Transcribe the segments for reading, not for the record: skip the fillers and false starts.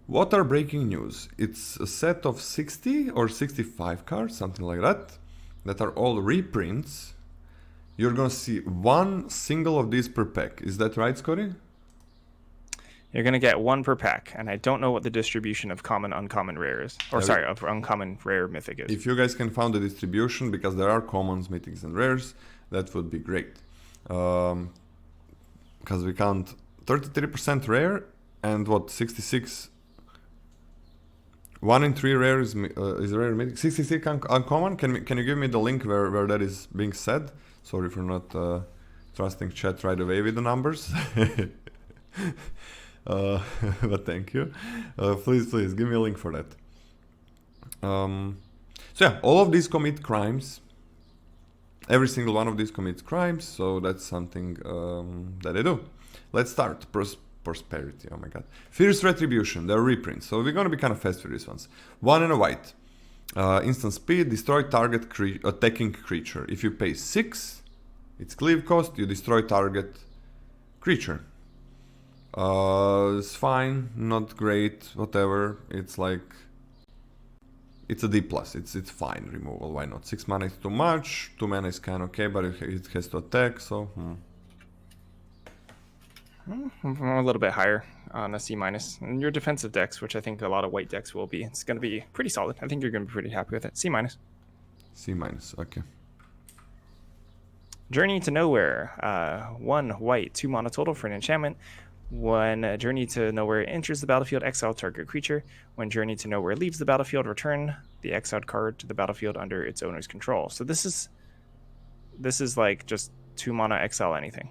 What are breaking news? It's a set of 60 or 65 cards, something like that are all reprints. You're gonna see one single of these per pack. Is that right, Scotty? You're going to get one per pack, and I don't know what the distribution of common, uncommon rare is. Or sorry, of uncommon, rare, mythic is. If you guys can find the distribution, because there are commons, mythics, and rares, that would be great. Because we count 33% rare, and what, 66... 1 in 3 rare is rare mythic. 66 uncommon. Can you give me the link where that is being said? Sorry for not trusting chat right away with the numbers. But thank you. Please give me a link for that. So yeah, all of these commit crimes. Every single one of these commits crimes, so that's something that I do. Let's start. Prosperity, oh my god. Fierce Retribution, they're reprints, so we're gonna be kind of fast for these ones. 1 and a white. Instant speed, destroy target attacking creature. If you pay 6, it's cleave cost, you destroy target creature. It's fine, not great, whatever. It's like... It's a D+, it's fine removal, why not? 6 mana is too much, 2 mana is kinda okay, but it has to attack, so... A little bit higher on a C-. And your defensive decks, which I think a lot of white decks will be, it's going to be pretty solid. I think you're going to be pretty happy with it. C-. C-, okay. Journey to Nowhere. 1 white, 2 mana total for an enchantment. When Journey to Nowhere enters the battlefield, exile target creature. When Journey to Nowhere leaves the battlefield, return the exiled card to the battlefield under its owner's control. So this is like just 2 mana exile anything.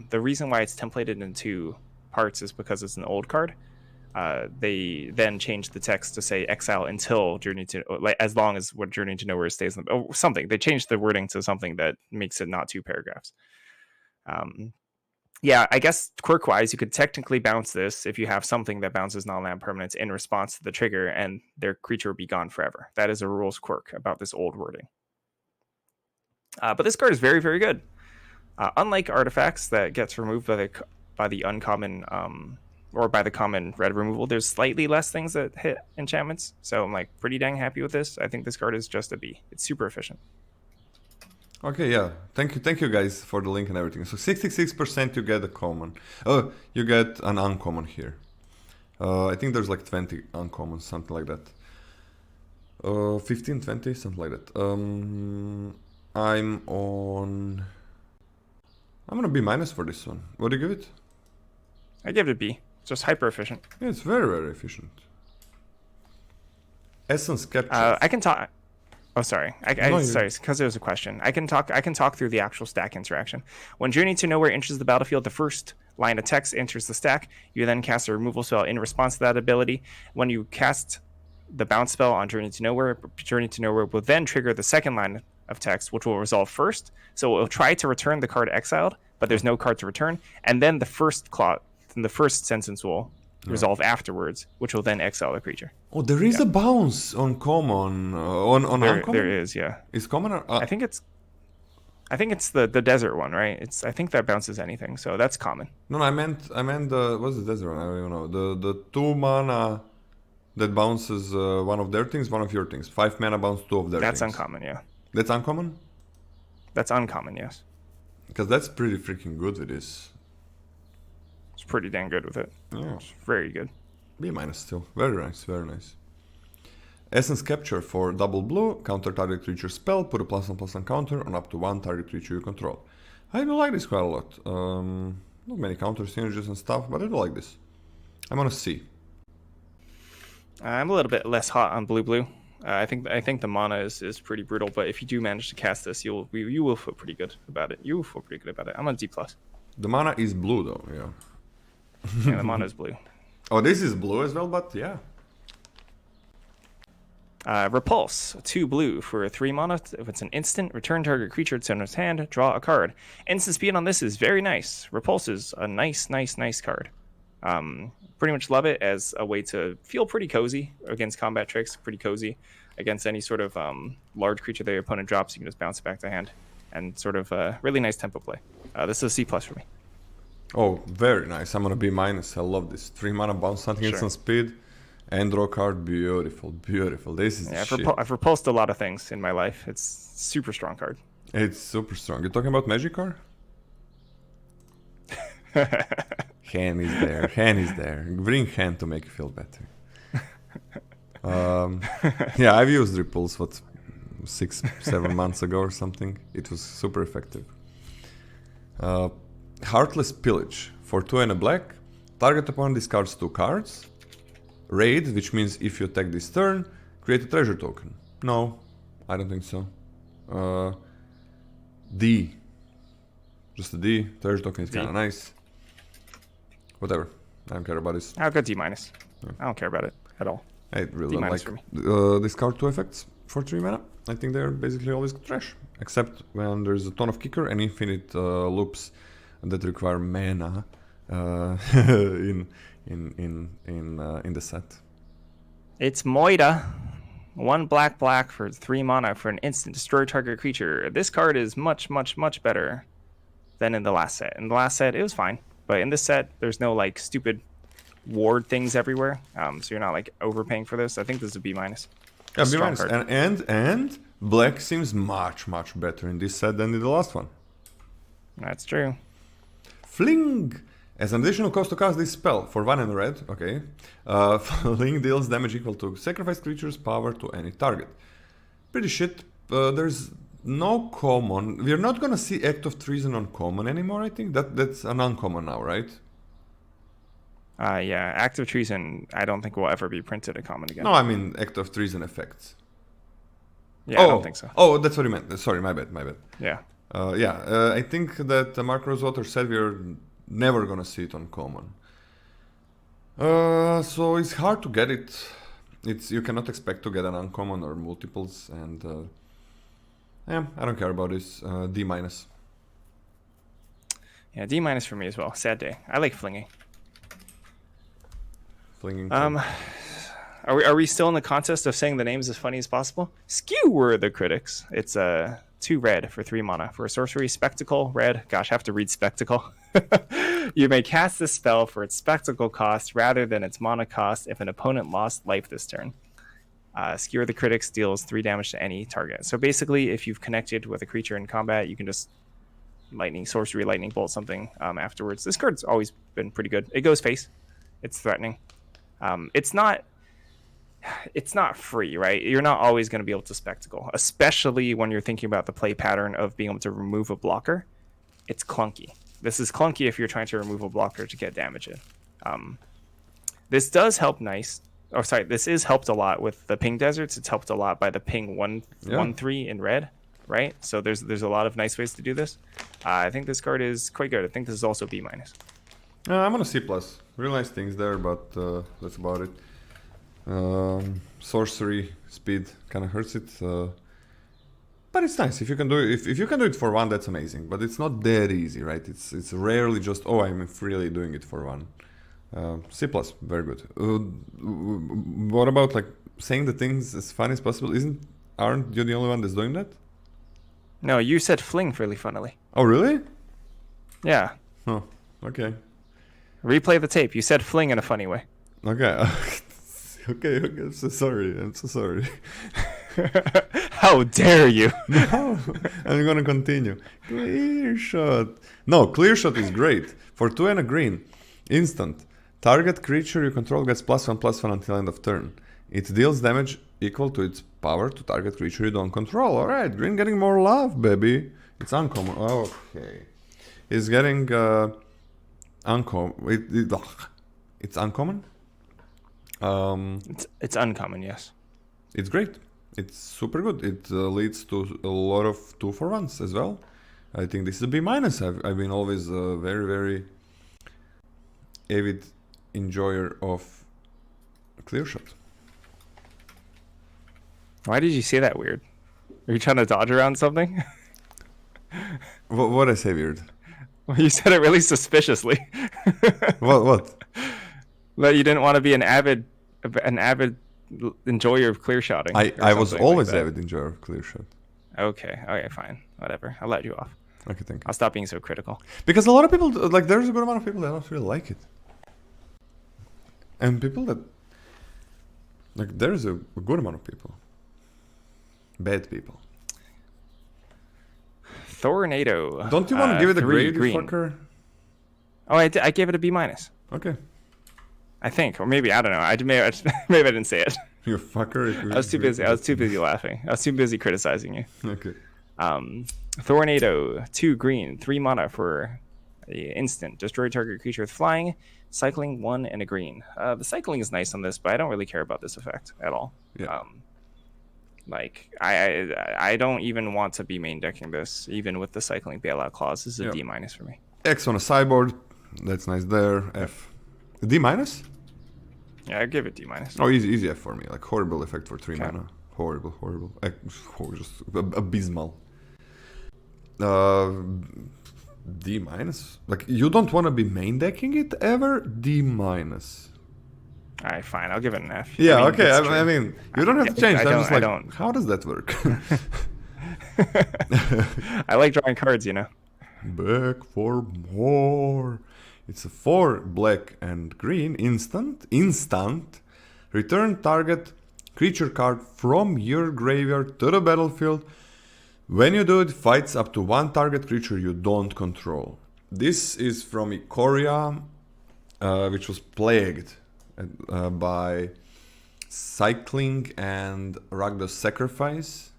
The reason why it's templated in 2 parts is because it's an old card. They then changed the text to say exile until Journey to, like, as long as what Journey to Nowhere stays in the, something. They changed the wording to something that makes it not 2 paragraphs. Yeah, I guess quirk-wise, you could technically bounce this if you have something that bounces non-land permanents in response to the trigger, and their creature will be gone forever. That is a rules quirk about this old wording. But this card is very, very good. Unlike artifacts that gets removed by the uncommon or by the common red removal, there's slightly less things that hit enchantments. So I'm like pretty dang happy with this. I think this card is just a B. It's super efficient. Okay, yeah. Thank you guys for the link and everything. So 66% you get a common. Oh, you get an uncommon here. I think there's like 20 uncommons, something like that. 15, 20, something like that. I'm gonna B- for this one. What do you give it? I give it a B. It's just hyper efficient. Yeah, it's very, very efficient. Essence capture. I can talk. Oh, sorry. Sorry, because there was a question. I can talk through the actual stack interaction. When Journey to Nowhere enters the battlefield, the first line of text enters the stack. You then cast a removal spell in response to that ability. When you cast the bounce spell on Journey to Nowhere will then trigger the second line of text, which will resolve first. So it will try to return the card exiled, but there's no card to return. And then the first sentence will resolve afterwards, which will then exile the creature. Oh, there is a bounce on common. On uncommon? There is, yeah. Is common or, I think it's the desert one, right? I think that bounces anything, so that's common. No, I meant the, what's the desert one? I don't even know. The 2 mana that bounces one of their things, one of your things. 5 mana bounce 2 of their things. That's uncommon, yeah. That's uncommon? That's uncommon, yes. Because that's pretty freaking good with this. It's pretty dang good with it. Yeah. It's very good. B- still. Very nice, very nice. Essence capture for double blue, counter target creature spell, put a +1/+1 counter on up to 1 target creature you control. I do like this quite a lot. Not many counter synergies and stuff, but I do like this. I'm on a C. I'm a little bit less hot on blue. I think the mana is pretty brutal, but if you do manage to cast this, you will feel pretty good about it. You will feel pretty good about it. I'm on D+. The mana is blue though, yeah. Yeah, the mana is blue. Oh, this is blue as well, but yeah. Repulse, 2 blue for 3 mana. If it's an instant, return target creature to its hand, draw a card. Instant speed on this is very nice. Repulse is a nice card. Pretty much love it as a way to feel pretty cozy against combat tricks, pretty cozy against any sort of large creature that your opponent drops. You can just bounce it back to hand, and sort of really nice tempo play. This is a C+ for me. Oh, very nice. I'm gonna B-. I love this. 3 mana bounce, something instant speed. And draw card, beautiful, beautiful. This is Yeah, shit. I've repulsed a lot of things in my life. It's super strong card. It's super strong. You're talking about Magic card? Hand is there. Hand is there. Bring hand to make you feel better. Yeah, I've used Ripples, 6-7 months ago or something. It was super effective. Heartless Pillage. For 2 and a black, target opponent discards 2 cards. Raid, which means if you attack this turn, create a treasure token. No, I don't think so. D. Just a D. Treasure token is kind of nice. Whatever. I don't care about this. I'll go D-. Yeah. I don't care about it at all. I really D- don't like for me. discard 2 effects for 3 mana. I think they're basically always trash. Except when there's a ton of kicker and infinite loops that require mana in the set. It's Moida. 1 black for 3 mana for an instant. Destroy target creature. This card is much, much, much better than in the last set. In the last set, it was fine. But in this set, there's no like stupid ward things everywhere. So you're not like overpaying for this. I think this is a B-. Yeah, B-. And black seems much, much better in this set than in the last one. That's true. Fling! As an additional cost to cast this spell for 1 and red, okay. Fling deals damage equal to sacrifice creature's power to any target. Pretty shit. There's no common. We're not gonna see Act of Treason on common anymore, I think. That's an uncommon now, right? Yeah, Act of Treason, I don't think will ever be printed a common again. No, I mean Act of Treason effects. Yeah, I don't think so. Oh, that's what you meant. Sorry, my bad. Yeah. I think that Mark Rosewater said we're never gonna see it on common. So it's hard to get it. You cannot expect to get an uncommon or multiples, and yeah, I don't care about this. D-. Yeah, D- for me as well. Sad day. I like flinging. Flinging. Are we still in the contest of saying the names as funny as possible? Skew were the critics. It's 2 red for 3 mana. For a sorcery, Spectacle, red. Gosh, I have to read Spectacle. You may cast this spell for its Spectacle cost rather than its mana cost if an opponent lost life this turn. Skewer the Critics deals 3 damage to any target. So basically, if you've connected with a creature in combat, you can just sorcery, lightning bolt something afterwards. This card's always been pretty good. It goes face. It's threatening. It's not free, right? You're not always going to be able to Spectacle, especially when you're thinking about the play pattern of being able to remove a blocker. It's clunky. This is clunky if you're trying to remove a blocker to get damage in. This does help nice. Oh, sorry. This is helped a lot with the ping deserts. It's helped a lot by the ping 1/3 in red, right? So there's a lot of nice ways to do this. I think this card is quite good. I think this is also B-. I'm on a C+. Real nice things there, but that's about it. Sorcery speed kind of hurts it, but it's nice if you can do it. If you can do it for 1, that's amazing. But it's not that easy, right? It's rarely just I'm freely doing it for 1. C+, very good. What about like saying the things as fun as possible? Aren't you the only one that's doing that? No, you said fling really funnily. Oh really? Yeah. Oh, okay. Replay the tape. You said fling in a funny way. Okay. Okay, I'm so sorry. How dare you? No, I'm gonna continue. Clear shot. No, clear shot is great. For 2 and a green, instant. Target creature you control gets +1/+1 until end of turn. It deals damage equal to its power to target creature you don't control. Alright, green getting more love, baby. It's uncommon. Okay. It's getting uncommon. It's uncommon? It's uncommon, yes. It's great. It's super good. It leads to a lot of 2-for-1s as well. I think this is a B-. I've been always a very, very avid enjoyer of clear shot. Why did you say that weird? Are you trying to dodge around something? What I say weird? Well, you said it really suspiciously. What? That you didn't want to be an avid enjoyer of clear shotting. I was always avid enjoyer of clear shot. Okay, fine. Whatever. I'll let you off. Okay, thank you. I'll stop being so critical. Because a lot of people, there's a good amount of people that don't really like it. And people that Like, there's a good amount of people. Bad people. Tornado. Don't you want to give it a 3 grade, you green. fucker? Oh, I gave it a B minus. Okay. I think, or maybe I don't know. Maybe I didn't say it. You fucker. I was too busy. I was too busy laughing. I was too busy criticizing you. Okay. Tornado, 2 green, 3 mana for the instant. Destroy target creature with flying, cycling 1 and a green. The cycling is nice on this, but I don't really care about this effect at all. Yeah. Like I don't even want to be main decking this, even with the cycling bailout clause. This is a D minus for me. X on a sideboard. That's nice there. F. D minus? Yeah, I give it D minus. Oh, easy F for me. Like, horrible effect for 3 mana. Horrible. Just abysmal. D minus? Like, you don't want to be main decking it ever? D minus. All right, fine. I'll give it an F. Yeah, okay. I mean, you don't have to change. I'm just like, don't. How does that work? I like drawing cards, you know. Back for more. It's a 4 black and green instant. Return target creature card from your graveyard to the battlefield. When you do it, fights up to 1 target creature you don't control. This is from Ikoria, which was plagued by cycling and Rakdos Sacrifice.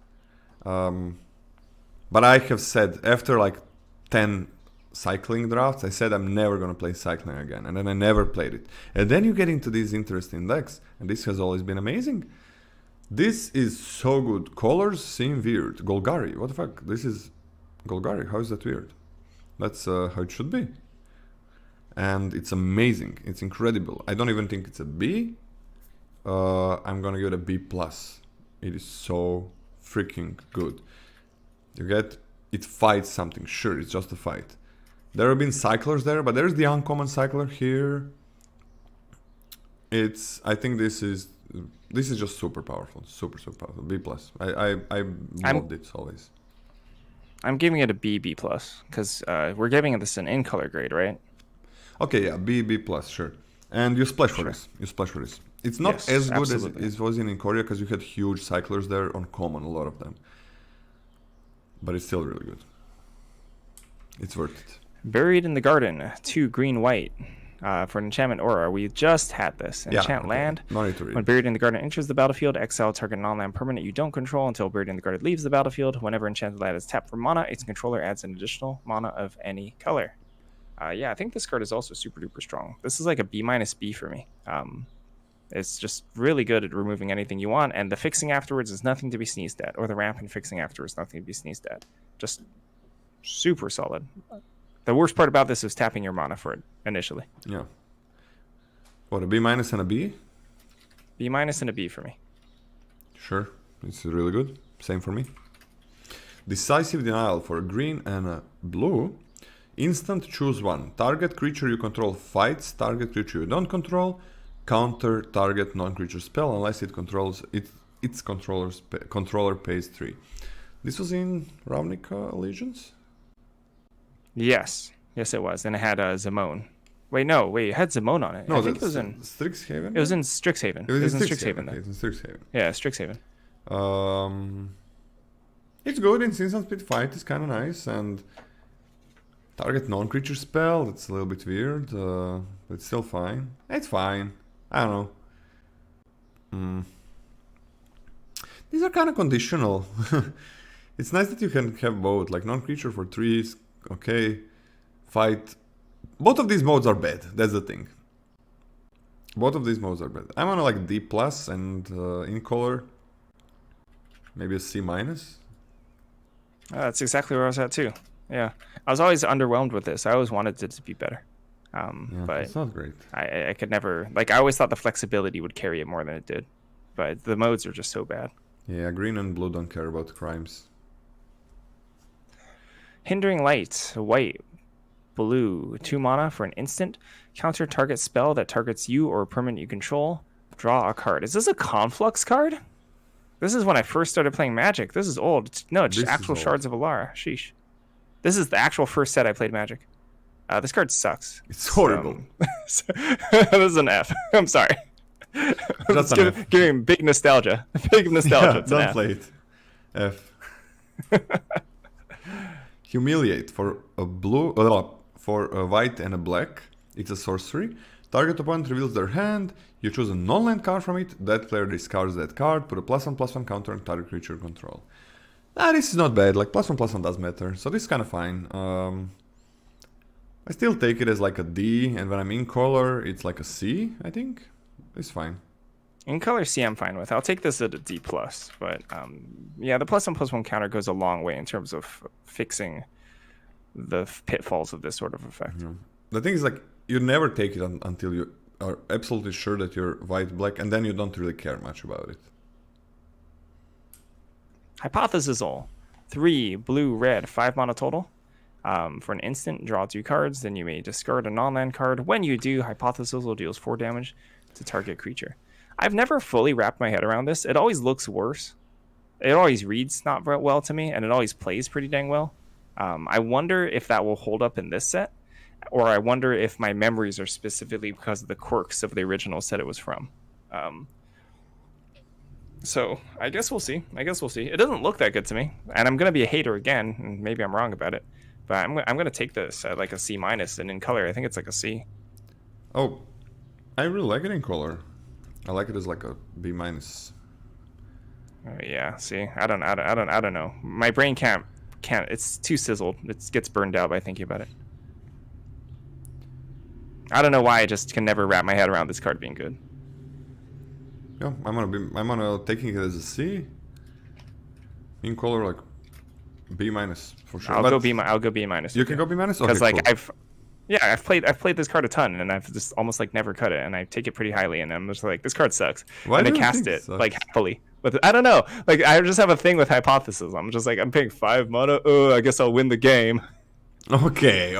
But I have said, after like 10 cycling drafts, I said I'm never going to play cycling again. And then I never played it. And then you get into these interesting decks. And this has always been amazing. This is so good. Colors seem weird. Golgari, what the fuck? This is Golgari. How is that weird? That's how it should be. And it's amazing. It's incredible. I don't even think it's a B. I'm gonna give it a B+. It is so freaking good. You get, it fights something. Sure, it's just a fight. There have been cyclers there, but there's the uncommon cycler here. I think this is just super powerful. Super powerful. B+. I loved it always. I'm giving it a B+, because we're giving this an in-color grade, right? Okay, yeah, B+, sure. And you splash for this. It's not as good as it was in Ikoria, because you had huge cyclers there on common, a lot of them. But it's still really good. It's worth it. Buried in the Garden, 2 green-white. For an enchantment aura, we just had this. Enchant land. When Buried in the Garden enters the battlefield, exile target non-land permanent you don't control until Buried in the Garden leaves the battlefield. Whenever enchanted land is tapped for mana, its controller adds an additional mana of any color. Yeah, I think this card is also super duper strong. This is like a B- B for me. It's just really good at removing anything you want, and the fixing afterwards is nothing to be sneezed at, or the rampant fixing afterwards nothing to be sneezed at. Just super solid. The worst part about this is tapping your mana for it initially. Yeah. What, a B- and a B? B- and a B for me. Sure, it's really good. Same for me. Decisive Denial for a green and a blue. Instant, choose 1. Target creature you control fights target creature you don't control. Counter target non-creature spell unless it controls its controller pays 3. This was in Ravnica Allegiance? Yes, it was, and it had Zamone. It had Zamone on it. No, I think it was in Strixhaven. It was in Strixhaven. It was in Strixhaven. Okay, it's in Strixhaven. Yeah, Strixhaven. It's good. In Instant Speed Fight is kind of nice, and target non-creature spell. That's a little bit weird, but it's still fine. It's fine. I don't know. These are kind of conditional. It's nice that you can have both, like non-creature for 3 is okay. Fight. Both of these modes are bad. That's the thing. Both of these modes are bad. I'm on like D+ and in color maybe a C-. That's exactly where I was at too. Yeah, I was always underwhelmed with this. I always wanted it to be better. Yeah, but it's not great. I could never, like, I always thought the flexibility would carry it more than it did. But the modes are just so bad. Yeah, green and blue don't care about crimes. Hindering Light, white, blue, 2 mana for an instant. Counter target spell that targets you or a permanent you control. Draw a card. Is this a Conflux card? This is when I first started playing Magic. This is old. It's just actual Shards of Alara. Sheesh. This is the actual first set I played Magic. This card sucks. It's horrible. This is an F. I'm sorry. Just an F. Giving big nostalgia. Big nostalgia. Yeah, don't play it. F. Humiliate for a white and a black. It's a sorcery. Target opponent reveals their hand. You choose a non-land card from it. That player discards that card. Put a +1/+1 counter on target creature control. This is not bad. Like +1/+1 does matter, so this is kind of fine. I still take it as like a D, and when I'm in color, it's like a C. I think it's fine. In color C, I'm fine with. I'll take this at a D+, but yeah, the +1/+1 counter goes a long way in terms of fixing the pitfalls of this sort of effect. Yeah. The thing is, like, you never take it until you are absolutely sure that you're white-black, and then you don't really care much about it. Hypothesizal. 3 blue, red, 5 mana total. For an instant, draw 2 cards, then you may discard a non-land card. When you do, Hypothesizal deals 4 damage to target creature. I've never fully wrapped my head around this. It always looks worse. It always reads not very well to me, and it always plays pretty dang well. I wonder if that will hold up in this set, or I wonder if my memories are specifically because of the quirks of the original set it was from. So I guess we'll see. It doesn't look that good to me, and I'm gonna be a hater again, and maybe I'm wrong about it. But I'm gonna take this at like a C-, and in color, I think it's like a C. Oh, I really like it in color. I like it as like a B-. Yeah. See, I don't know. My brain can't. It's too sizzled. It gets burned out by thinking about it. I don't know why I just can never wrap my head around this card being good. Yeah, I'm gonna taking it as a C. In color, like B- for sure. I'll go B-. You can go B-? Okay, because like cool. I've played this card a ton, and I've just almost like never cut it, and I take it pretty highly, and I'm just like, this card sucks. Why and do I you cast think it it sucks? like happily. But I don't know. Like I just have a thing with Hypothesis. I'm just like, I'm paying 5 mana. Oh, I guess I'll win the game. Okay.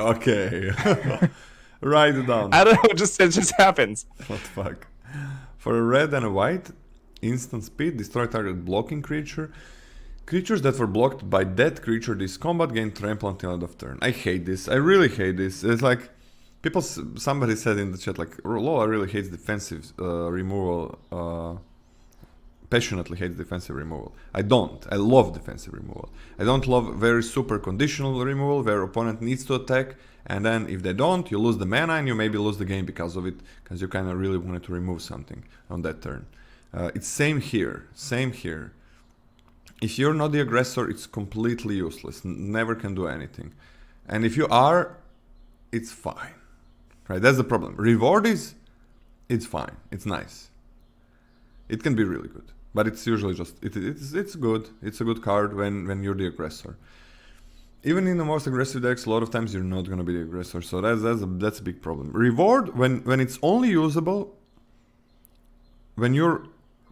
Write it down. I don't know. It just happens. What the fuck? For a red and a white, instant speed, destroy target blocking creature. Creatures that were blocked by that creature this combat gain trample until end of turn. I hate this. I really hate this. It's like somebody said in the chat like Lola really hates defensive removal. Passionately hates defensive removal. I don't. I love defensive removal. I don't love very super conditional removal where opponent needs to attack, and then if they don't, you lose the mana and you maybe lose the game because of it, because you kind of really wanted to remove something on that turn. It's same here. If you're not the aggressor, it's completely useless. Never can do anything. And if you are, it's fine. Right? That's the problem. Reward it's fine. It's nice. It can be really good. But it's usually just, it's good. It's a good card when you're the aggressor. Even in the most aggressive decks, a lot of times you're not going to be the aggressor. So that's a big problem. Reward, when it's only usable, when you're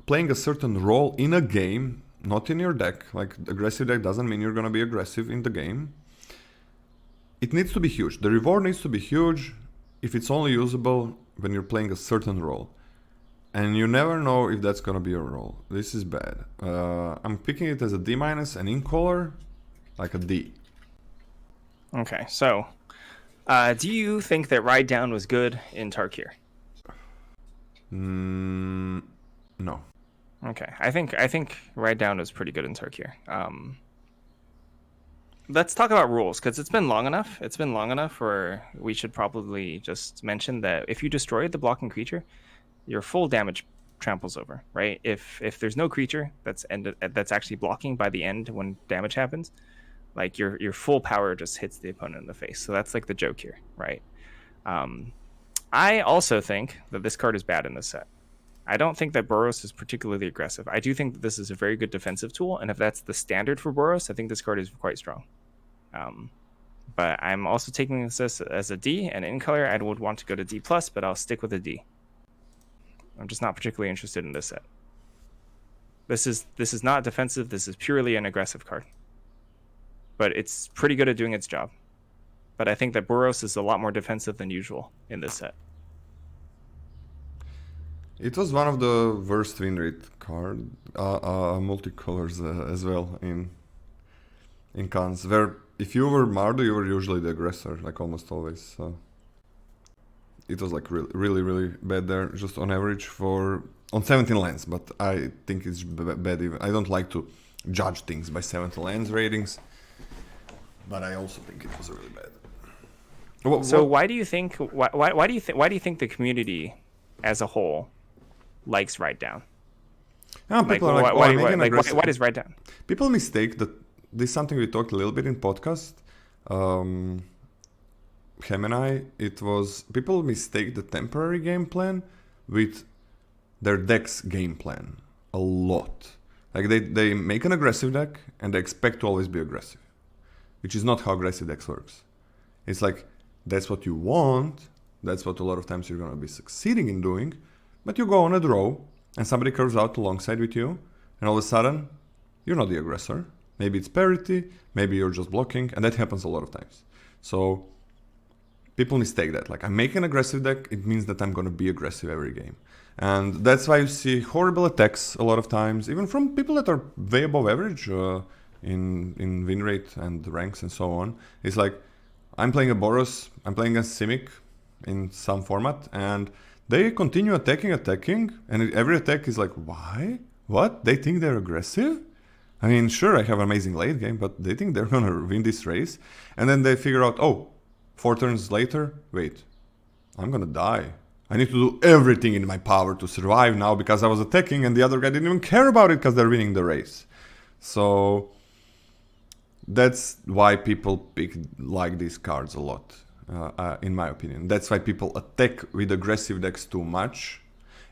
playing a certain role in a game, not in your deck. Like, aggressive deck doesn't mean you're going to be aggressive in the game. It needs to be huge. The reward needs to be huge if it's only usable when you're playing a certain role. And you never know if that's gonna be your role. This is bad. I'm picking it as a D-, and in color, like a D. Okay, so do you think that Ride Down was good in Tarkir? No. Okay, I think Ride Down was pretty good in Tarkir. Let's talk about rules, because it's been long enough. It's been long enough where we should probably just mention that if you destroy the blocking creature, your full damage tramples over, right? If there's no creature that's actually blocking by the end when damage happens, like your full power just hits the opponent in the face. So that's like the joke here, right? I also think that this card is bad in this set. I don't think that Boros is particularly aggressive. I do think that this is a very good defensive tool, and if that's the standard for Boros, I think this card is quite strong. But I'm also taking this as a D, and in color I would want to go to D+, but I'll stick with a D. I'm just not particularly interested in this set. This is not defensive. This is purely an aggressive card. But it's pretty good at doing its job. But I think that Boros is a lot more defensive than usual in this set. It was one of the worst win rate card, multicolors as well in cons, where if you were Mardu, you were usually the aggressor, like almost always. So it was like really bad there, just on average on 17 lands. But I think it's bad even. I don't like to judge things by 17 lands ratings, but I also think it was really bad. Why do you think the community as a whole likes Write Down? People are like, why does Write Down? People mistake that this is something we talked a little bit in podcast. Hem and I, people mistake the temporary game plan with their deck's game plan a lot. Like they make an aggressive deck and they expect to always be aggressive, which is not how aggressive decks works. It's like that's what you want, that's what a lot of times you're gonna be succeeding in doing, but you go on a draw and somebody curves out alongside with you, and all of a sudden you're not the aggressor. Maybe it's parity, maybe you're just blocking, and that happens a lot of times. So people mistake that. Like, I make an aggressive deck, it means that I'm going to be aggressive every game. And that's why you see horrible attacks a lot of times, even from people that are way above average in win rate and ranks and so on. It's like, I'm playing a Boros, I'm playing a Simic in some format, and they continue attacking, and every attack is like, why? What? They think they're aggressive? I mean, sure, I have an amazing late game, but they think they're gonna win this race. And then they figure out, oh, 4 turns later, wait, I'm gonna die. I need to do everything in my power to survive now because I was attacking and the other guy didn't even care about it because they're winning the race. So that's why people like these cards a lot, in my opinion. That's why people attack with aggressive decks too much.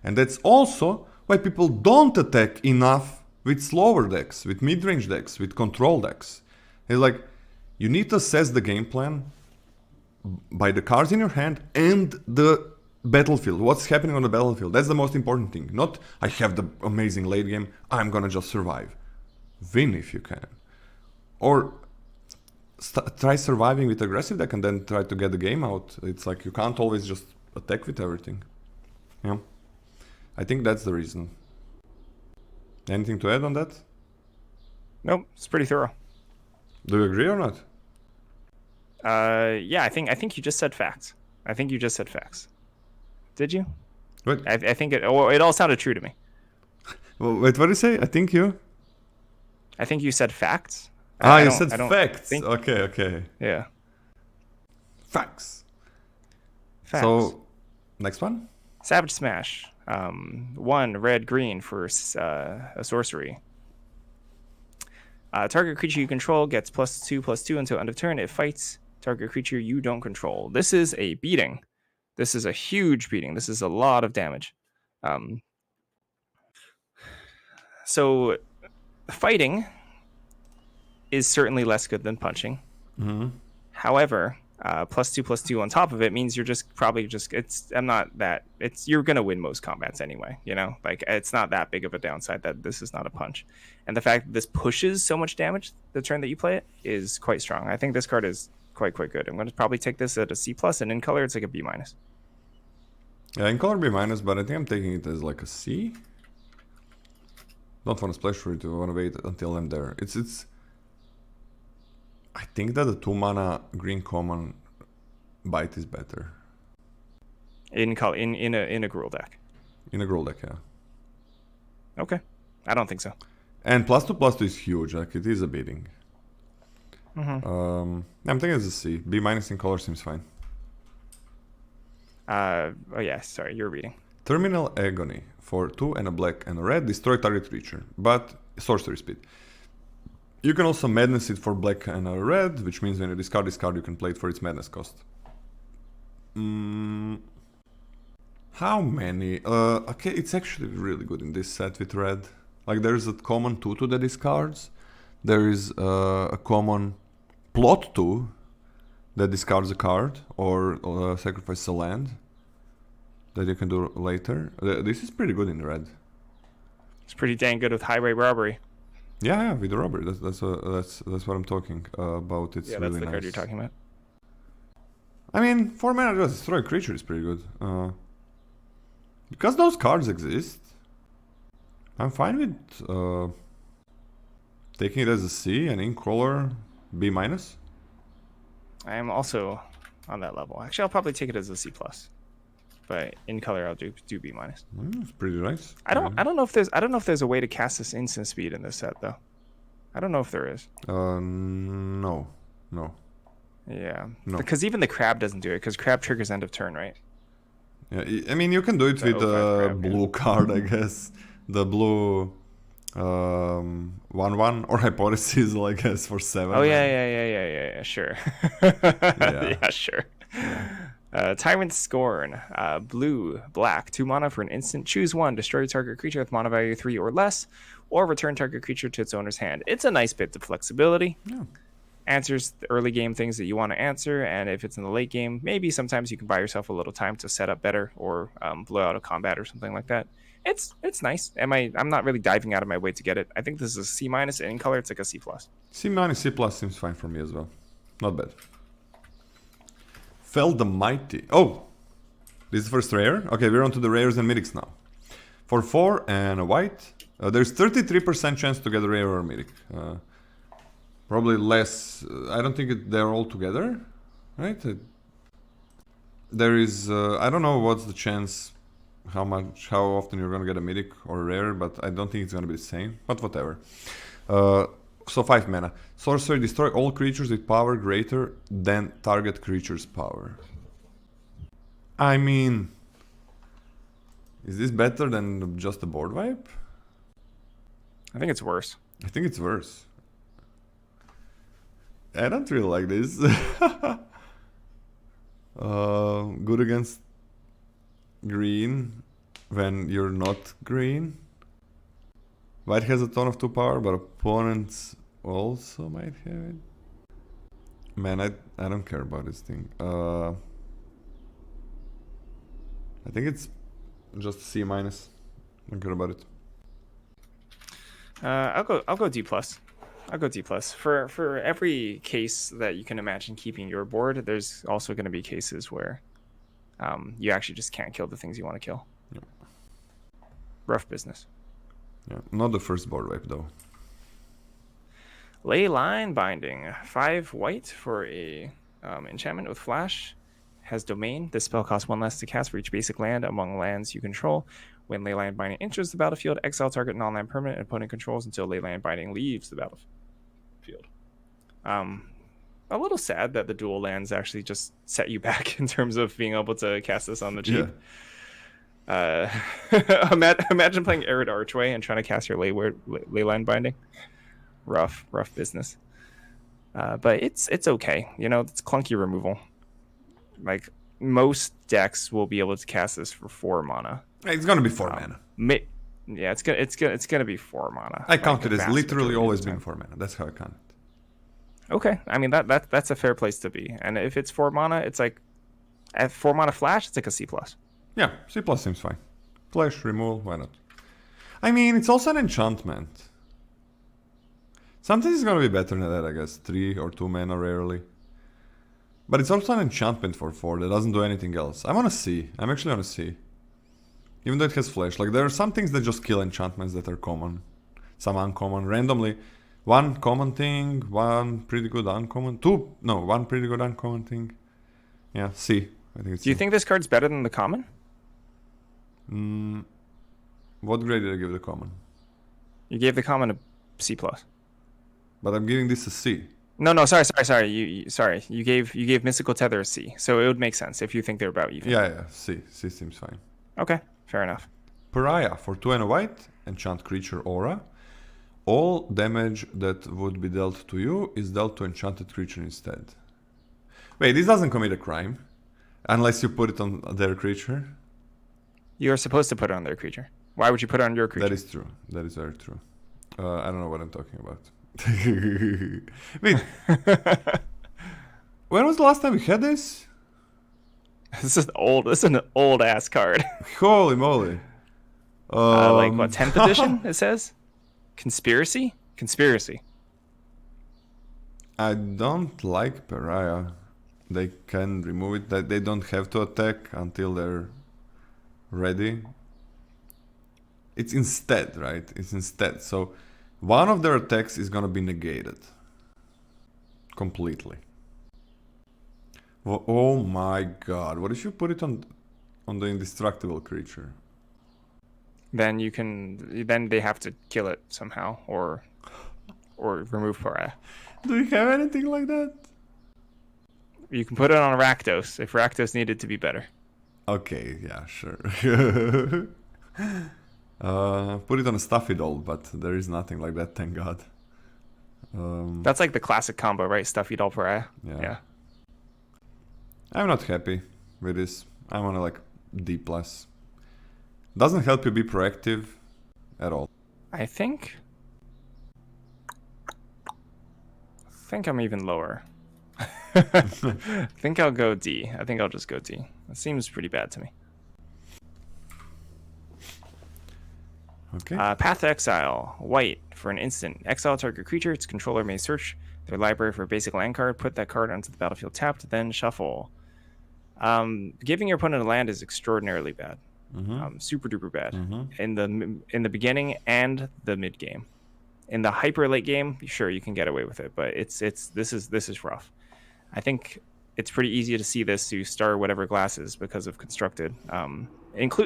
And that's also why people don't attack enough with slower decks, with mid-range decks, with control decks. It's like, you need to assess the game plan by the cards in your hand and the battlefield. What's happening on the battlefield? That's the most important thing. Not, I have the amazing late game, I'm gonna just survive. Win if you can. Or try surviving with aggressive deck and then try to get the game out. It's like, you can't always just attack with everything. Yeah. I think that's the reason. Anything to add on that? Nope, it's pretty thorough. Do you agree or not? Yeah, I think you just said facts. Did you? What? I think it all sounded true to me. Well, wait, what did you say? I think you said facts. You said facts. Okay. Yeah. Facts. So, next one? Savage Smash. 1 red green for a sorcery. Target creature you control gets +2/+2 until end of turn. It fights target creature you don't control. This is a beating. This is a huge beating. This is a lot of damage. So fighting is certainly less good than punching. Mm-hmm. However, +2/+2 on top of it means you're you're gonna win most combats anyway, you know, like it's not that big of a downside that this is not a punch. And the fact that this pushes so much damage the turn that you play it is quite strong. I think this card is quite good. I'm going to probably take this at a C+, and in color it's like a B-. Yeah, in color B-, but I think I'm taking it as like a C. Don't want to splash for it, I want to wait until I'm there. I think that the 2 mana green common bite is better. In color, in a Gruul deck. In a Gruul deck, yeah. Okay, I don't think so. And +2/+2 is huge. Like, it is a beating. Mm-hmm. I'm thinking it's a C. B- in color seems fine. Oh yeah, sorry, you're reading. Terminal Agony for 2 and a black and a red. Destroy target creature, but sorcery speed. You can also madness it for black and a red, which means when you discard this card, you can play it for its madness cost. How many? Okay, it's actually really good in this set with red. Like, there's a common 2/2 that discards. There is a common plot 2 that discards a card or sacrifices a land that you can do later. This is pretty good in red. It's pretty dang good with highway robbery. Yeah, with the robbery. That's what I'm talking about. It's yeah, really that's the nice. card you're talking about. I mean, 4 mana just destroy a creature is pretty good. Because those cards exist, I'm fine with taking it as a C and in color B-. I am also on that level. Actually, I'll probably take it as a C+. but in color I'll do B minus. It's pretty nice. I don't know if there's a way to cast this instant speed in this set though. I don't know if there is. No. Yeah. No. Because even the crab doesn't do it, because crab triggers end of turn, right? Yeah, I mean, you can do it with the blue card, I guess. The blue 1/1 or hypothesis, I guess, for 7. Oh yeah, sure. Yeah, sure. Yeah. Tyrant Scorn, blue, black, 2 mana for an instant. Choose one, destroy target creature with mana value 3 or less, or return target creature to its owner's hand. It's a nice bit of flexibility. Yeah. Answers the early game things that you want to answer, and if it's in the late game, maybe sometimes you can buy yourself a little time to set up better or blow out a combat or something like that. It's nice. I'm not really diving out of my way to get it. I think this is a C minus, and in color it's like a C plus. C minus, C plus seems fine for me as well. Not bad. Fell the Mighty. Oh, this is first rare. Okay, we're on to the rares and mythics now. For 4 and a white, there's 33% chance to get a rare or a mythic. Probably less. I don't think they're all together, right? There is. I don't know what's the chance, how often you're gonna get a mythic or a rare, but I don't think it's gonna be the same. But whatever. So 5 mana. Sorcery, destroy all creatures with power greater than target creature's power. I mean, is this better than just a board wipe? I think it's worse. I think it's worse. I don't really like this. Good against green when you're not green. White has a ton of 2 power, but opponents also might have it. Man, I don't care about this thing. I think it's just C minus. Don't care about it. I'll go D plus. I'll go D plus. For every case that you can imagine keeping your board, there's also going to be cases where you actually just can't kill the things you want to kill. Yeah. Rough business. Yeah, not the first board wipe though. Leyline Binding, 5 white for a enchantment with flash. Has domain. This spell costs 1 less to cast for each basic land among lands you control. When Leyline Binding enters the battlefield, exile target non-land permanent opponent controls until Leyline Binding leaves the battlefield. A little sad that the dual lands actually just set you back in terms of being able to cast this on the cheap. Yeah. Imagine playing Arid Archway and trying to cast your Leyline Binding. Rough business. But it's okay. You know, it's clunky removal. Like most decks will be able to cast this for 4 mana. It's gonna be 4 mana. Yeah, it's gonna be 4 mana. I count it as literally always being 4 mana. That's how I count it. Okay, I mean that's a fair place to be. And if it's 4 mana, it's like at 4 mana flash, it's like a C plus. Yeah, C plus seems fine. Flash removal, why not? I mean, it's also an enchantment. Sometimes it's gonna be better than that, I guess. 3 or 2 mana rarely. But it's also an enchantment for 4 that doesn't do anything else. I'm on a C. I'm actually on a C. Even though it has flash. Like, there are some things that just kill enchantments that are common. Some uncommon. Randomly. 1 common thing, 1 pretty good uncommon. 1 pretty good uncommon thing. Yeah, C. I think it's Do you think this card's better than the common? What grade did I give the common? You gave the common a C plus. But I'm giving this a C. No, sorry. You gave Mystical Tether a C, so it would make sense if you think they're about even. Yeah, C. C seems fine. Okay, fair enough. Pariah, for 2 and a white, enchant creature aura. All damage that would be dealt to you is dealt to enchanted creature instead. Wait, this doesn't commit a crime, unless you put it on their creature. You're supposed to put it on their creature. Why would you put it on your creature? That is true. That is very true. I don't know what I'm talking about. Wait, when was the last time we had this? This is an old ass card. Holy moly! Like what, 10th edition? It says conspiracy. I don't like Pariah. They can remove it. That they don't have to attack until they're ready. It's instead, right? It's instead. So one of their attacks is gonna be negated completely. Oh my god! What if you put it on? on the indestructible creature. Then you can. Then they have to kill it somehow, or remove pariah. Do you have anything like that? You can put it on Rakdos if Rakdos needed to be better. Okay, yeah, sure. Put it on a stuffy doll, but there is nothing like that, thank God. That's like the classic combo, right? Stuffy doll pariah. Yeah. I'm not happy with this. I'm on a like D+. Doesn't help you be proactive at all. I think I'm even lower. I think I'll go D. I think I'll just go D. That seems pretty bad to me. Okay. Path to Exile. White. For an instant. Exile target creature. Its controller may search their library for a basic land card. Put that card onto the battlefield tapped. Then shuffle. Giving your opponent a land is extraordinarily bad. Super duper bad. In the beginning and the mid game. In the hyper late game, sure, you can get away with it, but this is rough. I think it's pretty easy to see this to star whatever glasses because of constructed. And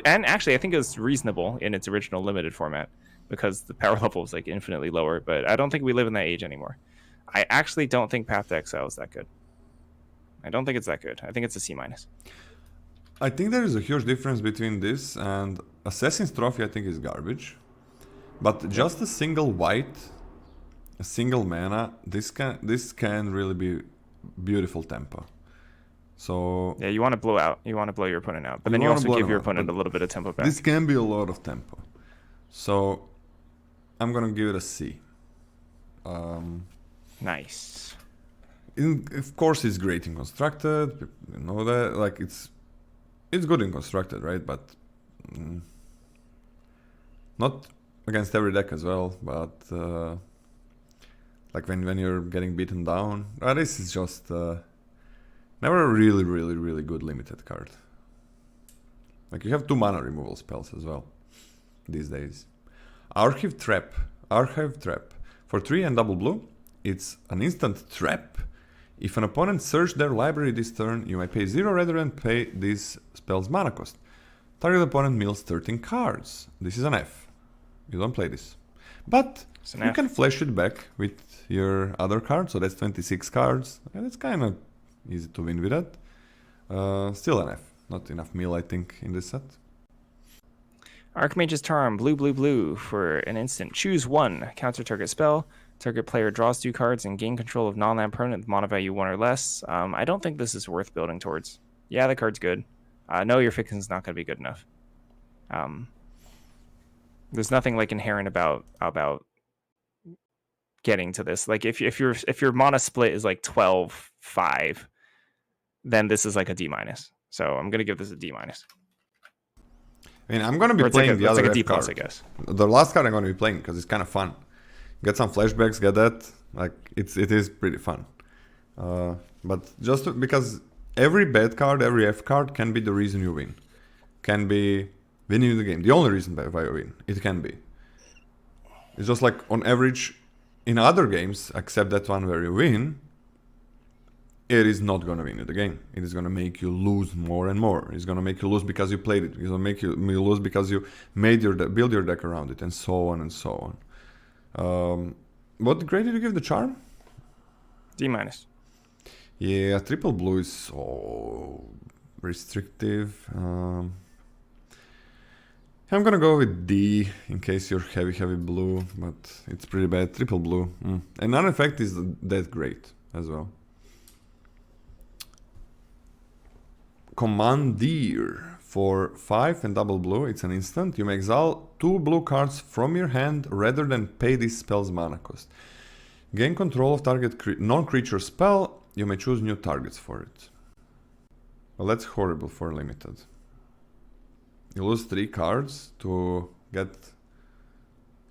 actually, I think it was reasonable in its original limited format because the power level is like infinitely lower. But I don't think we live in that age anymore. I actually don't think Path to Exile is that good. I don't think it's that good. I think it's a C-. I think there is a huge difference between this and Assassin's Trophy. I think is garbage, but just a single white, a single mana, this can really be beautiful tempo. So yeah, you want to blow out. You want to blow your opponent out, but then you also give your opponent a little bit of tempo back. This can be a lot of tempo. So I'm gonna give it a C. Nice. Of course, it's great in constructed. You know that, like it's good in constructed, right? But not against every deck as well. But like when you're getting beaten down, this is just never a really good limited card. Like you have 2 mana removal spells as well these days. Archive Trap. For 3 and double blue, it's an instant trap. If an opponent searched their library this turn, you may pay 0 rather than pay this spell's mana cost. Target opponent mills 13 cards. This is an F. You don't play this. But you can flash it back with your other card, so that's 26 cards. And it's kind of easy to win with that. Still an F. Not enough mill, I think, in this set. Archmage's Charm. Blue. For an instant. Choose 1. Counter target spell. Target player draws 2 cards and gain control of non-land permanent with mana value 1 or less. I don't think this is worth building towards. Yeah, the card's good. No, your fixing's not going to be good enough. There's nothing like inherent about getting to this. Like if your mana split is like 12-5, then this is like a D-. So I'm going to give this a D-. I mean, I'm going to be playing the other like a D+, card. I guess. The last card I'm going to be playing because it's kind of fun. Get some flashbacks, get that. Like it is pretty fun. But just because every bad card, every F card can be the reason you win. Can be winning the game. The only reason why you win. It can be. It's just like on average in other games, except that one where you win, it is not going to win you the game. It is going to make you lose more and more. It's going to make you lose because you played it. It's going to make you lose because you made build your deck around it, and so on and so on. What grade did you give the charm? D-. Yeah, triple blue is so restrictive. I'm gonna go with D in case you're heavy blue, but it's pretty bad. Triple blue. And non-effect is that great as well. Commandeer. For 5 and double blue, it's an instant. You may exile 2 blue cards from your hand rather than pay this spell's mana cost. Gain control of target non-creature spell. You may choose new targets for it. Well, that's horrible for limited. You lose 3 cards to get...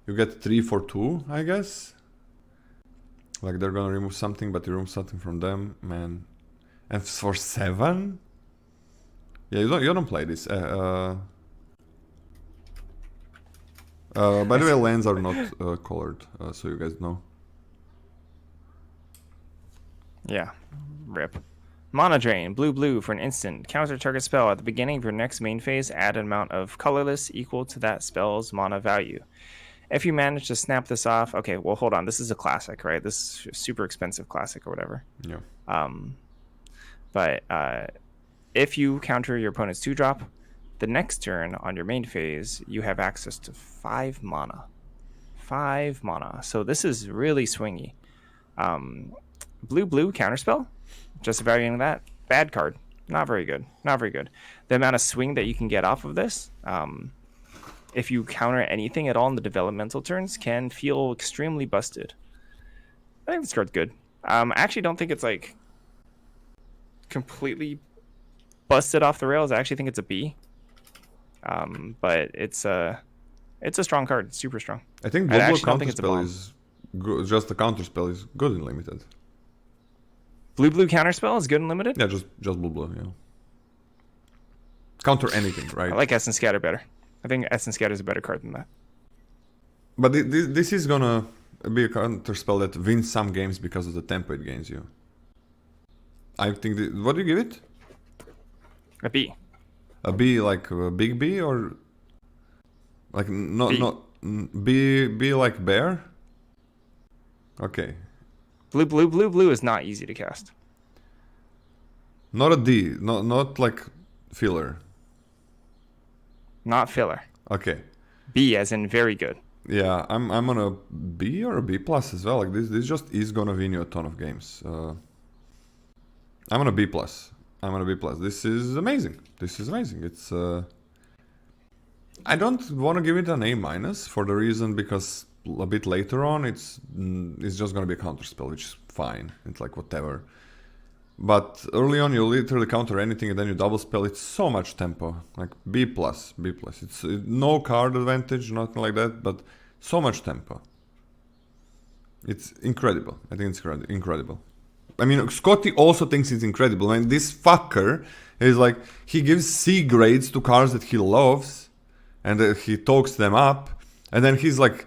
You get 3 for 2, I guess. Like they're gonna remove something, but you remove something from them, man. And for 7? Yeah, you don't play this. By the way, lands are not colored, so you guys know. Yeah, rip. Mana Drain, blue, for an instant. Counter target spell. At the beginning of your next main phase, add an amount of colorless equal to that spell's mana value. If you manage to snap this off, okay, well, hold on. This is a classic, right? This is super expensive classic or whatever. Yeah. But if you counter your opponent's 2-drop, the next turn on your main phase, you have access to 5 mana. 5 mana. So this is really swingy. Blue, counterspell. Just evaluating that. Bad card. Not very good. Not very good. The amount of swing that you can get off of this, if you counter anything at all in the developmental turns, can feel extremely busted. I think this card's good. I actually don't think it's like completely busted off the rails. I actually think it's a B. But it's a strong card. It's super strong. I think blue counterspell is good. Just the counterspell is good in limited. Blue counterspell is good and limited? Yeah, just blue, yeah. Counter anything, right? I like Essence Scatter better. I think Essence Scatter is a better card than that. But this is gonna be a counterspell that wins some games because of the tempo it gains you. I think... what do you give it? A B. A B, like a big B, or... like, B like bear? Okay. Blue is not easy to cast. Not a D, not like filler. Not filler. Okay. B as in very good. Yeah, I'm on a B or a B plus as well. Like this just is gonna win you a ton of games. I'm on a B plus. This is amazing. It's I don't want to give it an A minus for the reason because a bit later on it's just gonna be a counter spell, which is fine. It's like whatever. But early on you literally counter anything and then you double spell. It's so much tempo. Like B plus. It's no card advantage, nothing like that, but so much tempo. It's incredible. I think it's incredible. I mean, Scotty also thinks it's incredible. And this fucker is like, he gives C grades to cards that he loves, and he talks them up, and then he's like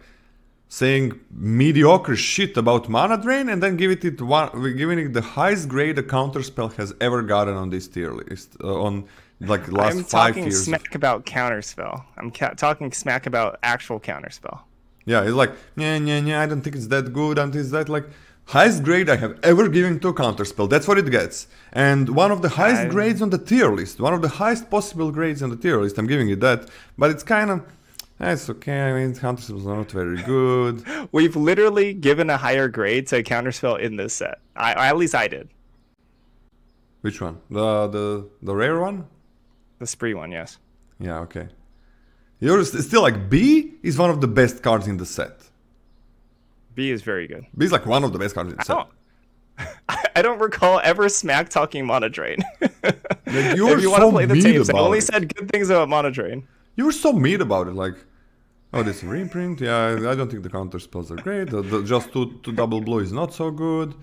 saying mediocre shit about mana drain, and then giving it the highest grade a counterspell has ever gotten on this tier list on like last 5 years. I'm talking smack about counterspell. I'm talking smack about actual counterspell. Yeah, it's like yeah. I don't think it's that good, and it's that like highest grade I have ever given to a counterspell. That's what it gets, and one of the highest grades on the tier list, one of the highest possible grades on the tier list. I'm giving it that, but it's kind of. It's okay, I mean, counterspells are not very good. We've literally given a higher grade to a counterspell in this set. At least I did. Which one? The rare one? The spree one, yes. Yeah, okay. You're still like, B is one of the best cards in the set. B is very good. B is like one of the best cards in the set. I don't recall ever smack talking Mana Drain. Like, you were so mean about it. I only said good things about Mana Drain. You were so mean about it, like, oh, this reprint, yeah, I don't think the counter spells are great. Just two double blue is not so good.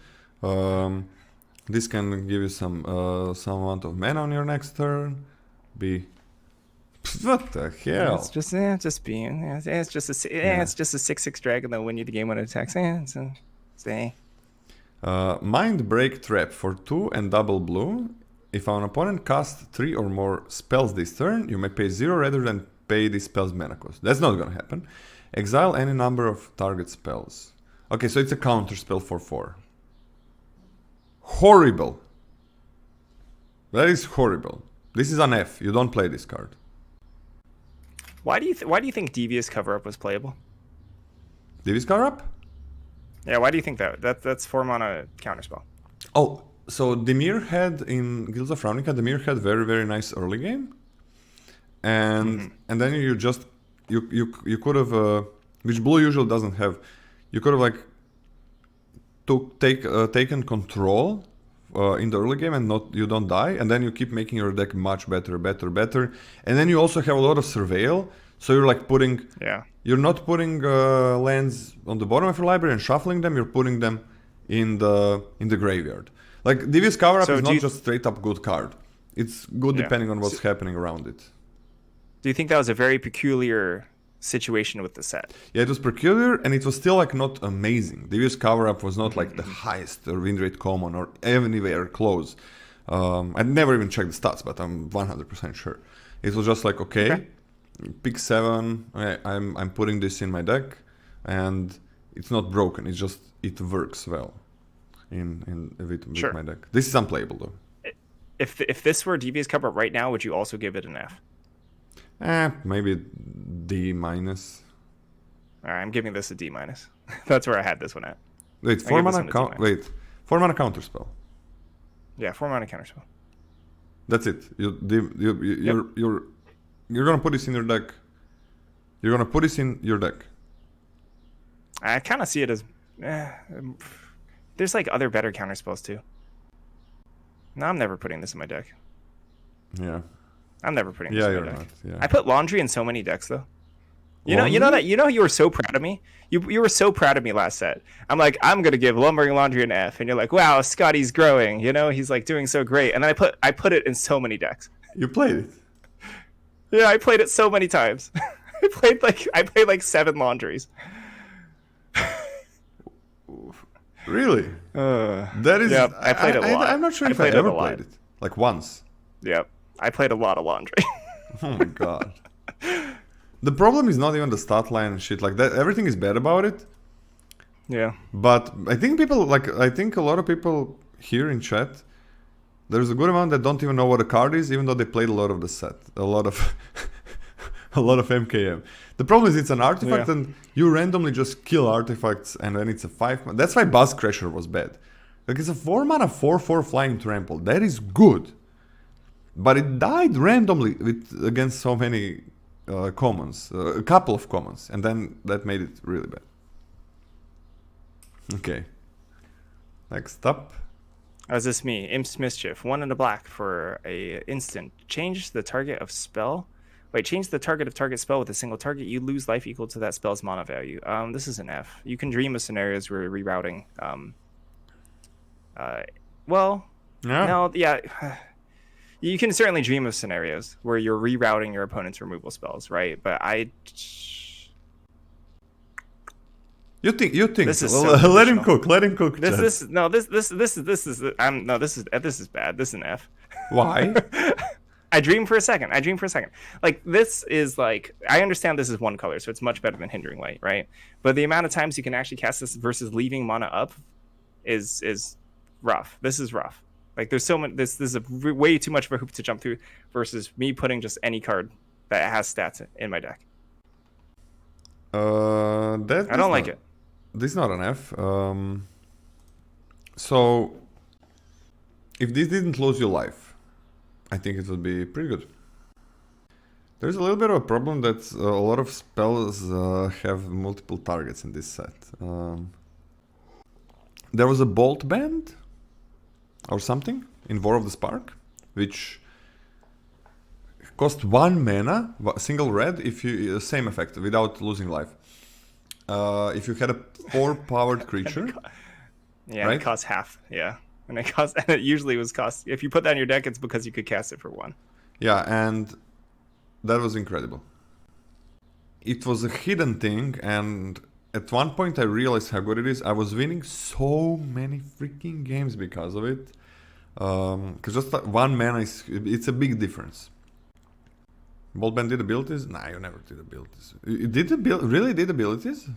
This can give you some amount of mana on your next turn. B. What the hell? It's just B. It's just a 6/6 dragon that'll win you the game when it attacks. It's A. Mind Break Trap for 2 and double blue. If an opponent casts 3 or more spells this turn, you may pay 0 rather than pay the spell's mana cost. That's not gonna happen. Exile any number of target spells. Okay, so it's a counter spell for 4. Horrible. That is horrible. This is an F. You don't play this card. Why do you think Devious Cover Up was playable? Devious Cover Up? Yeah, why do you think that? That's 4 mana counterspell. Oh, so Dimir had in Guilds of Ravnica, Dimir had very, very nice early game. And then you just you could have which blue usually doesn't have. You could have like taken control in the early game and you don't die, and then you keep making your deck much better, and then you also have a lot of surveil. So you're like putting you're not putting lands on the bottom of your library and shuffling them. You're putting them in the graveyard. Like Devious Cover Up is not just straight up good card. It's good depending on what's happening around it. Do you think that was a very peculiar situation with the set? Yeah, it was peculiar, and it was still like not amazing. Devious Cover Up was not like the highest win rate common or anywhere close. I never even checked the stats, but I'm 100% sure. It was just like, okay, pick 7. I'm putting this in my deck, and it's not broken. It's just it works well with my deck. This is unplayable though. If this were Devious Cupboard right now, would you also give it an F? Maybe D minus. All right, I'm giving this a D minus. That's where I had this one at. Wait, 4 mana counterspell. Yeah, 4 mana counterspell. That's it. You're gonna put this in your deck. You're gonna put this in your deck. I kind of see it as there's like other better counterspells too. No, I'm never putting this in my deck. Yeah. I'm never putting this in my deck. Not. Yeah. I put Laundry in so many decks though. You know you were so proud of me. You were so proud of me last set. I'm like, I'm gonna give Lumbering Laundry an F, and you're like, wow, Scotty's growing. You know, he's like doing so great. And then I put it in so many decks. You played it. Yeah, I played it so many times. I played like 7 Laundries. Really? That is. Yeah, I played it a lot. I'm not sure if I ever played it. Like once. Yep, I played a lot of Laundry. Oh my god. The problem is not even the stat line and shit like that. Everything is bad about it. Yeah. But I think a lot of people here in chat, there's a good amount that don't even know what a card is, even though they played a lot of the set. A lot of MKM. The problem is it's an artifact and you randomly just kill artifacts and then it's a 5. That's why Buzz Crasher was bad. Like it's a 4 mana 4/4 flying trample. That is good. But it died randomly against so many commons, a couple of commons, and then that made it really bad. Okay. Next up. Is this me? Imp's Mischief. 1 and a black for a instant. Change the target of spell. Wait, change the target of target spell with a single target. You lose life equal to that spell's mana value. This is an F. You can dream of scenarios where rerouting. You can certainly dream of scenarios where you're rerouting your opponent's removal spells, right? But You think? This is let him cook. Let him cook. This is bad. This is an F. Why? I dream for a second. Like this is like I understand this is one color, so it's much better than Hindering Light, right? But the amount of times you can actually cast this versus leaving mana up is rough. This is rough. Like there's so much. This is way too much of a hoop to jump through versus me putting just any card that has stats in my deck. I don't like it. This is not an F. So if this didn't lose your life, I think it would be pretty good. There's a little bit of a problem that a lot of spells have multiple targets in this set. There was a Bolt Band or something in War of the Spark, which cost 1 mana, single red, if you same effect without losing life. If you had a 4-powered creature, right? It costs half. Yeah, and it usually was cost. If you put that in your deck, it's because you could cast it for 1. Yeah, and that was incredible. It was a hidden thing, and at one point I realized how good it is. I was winning so many freaking games because of it. Because just 1 mana it's a big difference. Bolt Band did abilities? Nah, you never did abilities. It did really did abilities?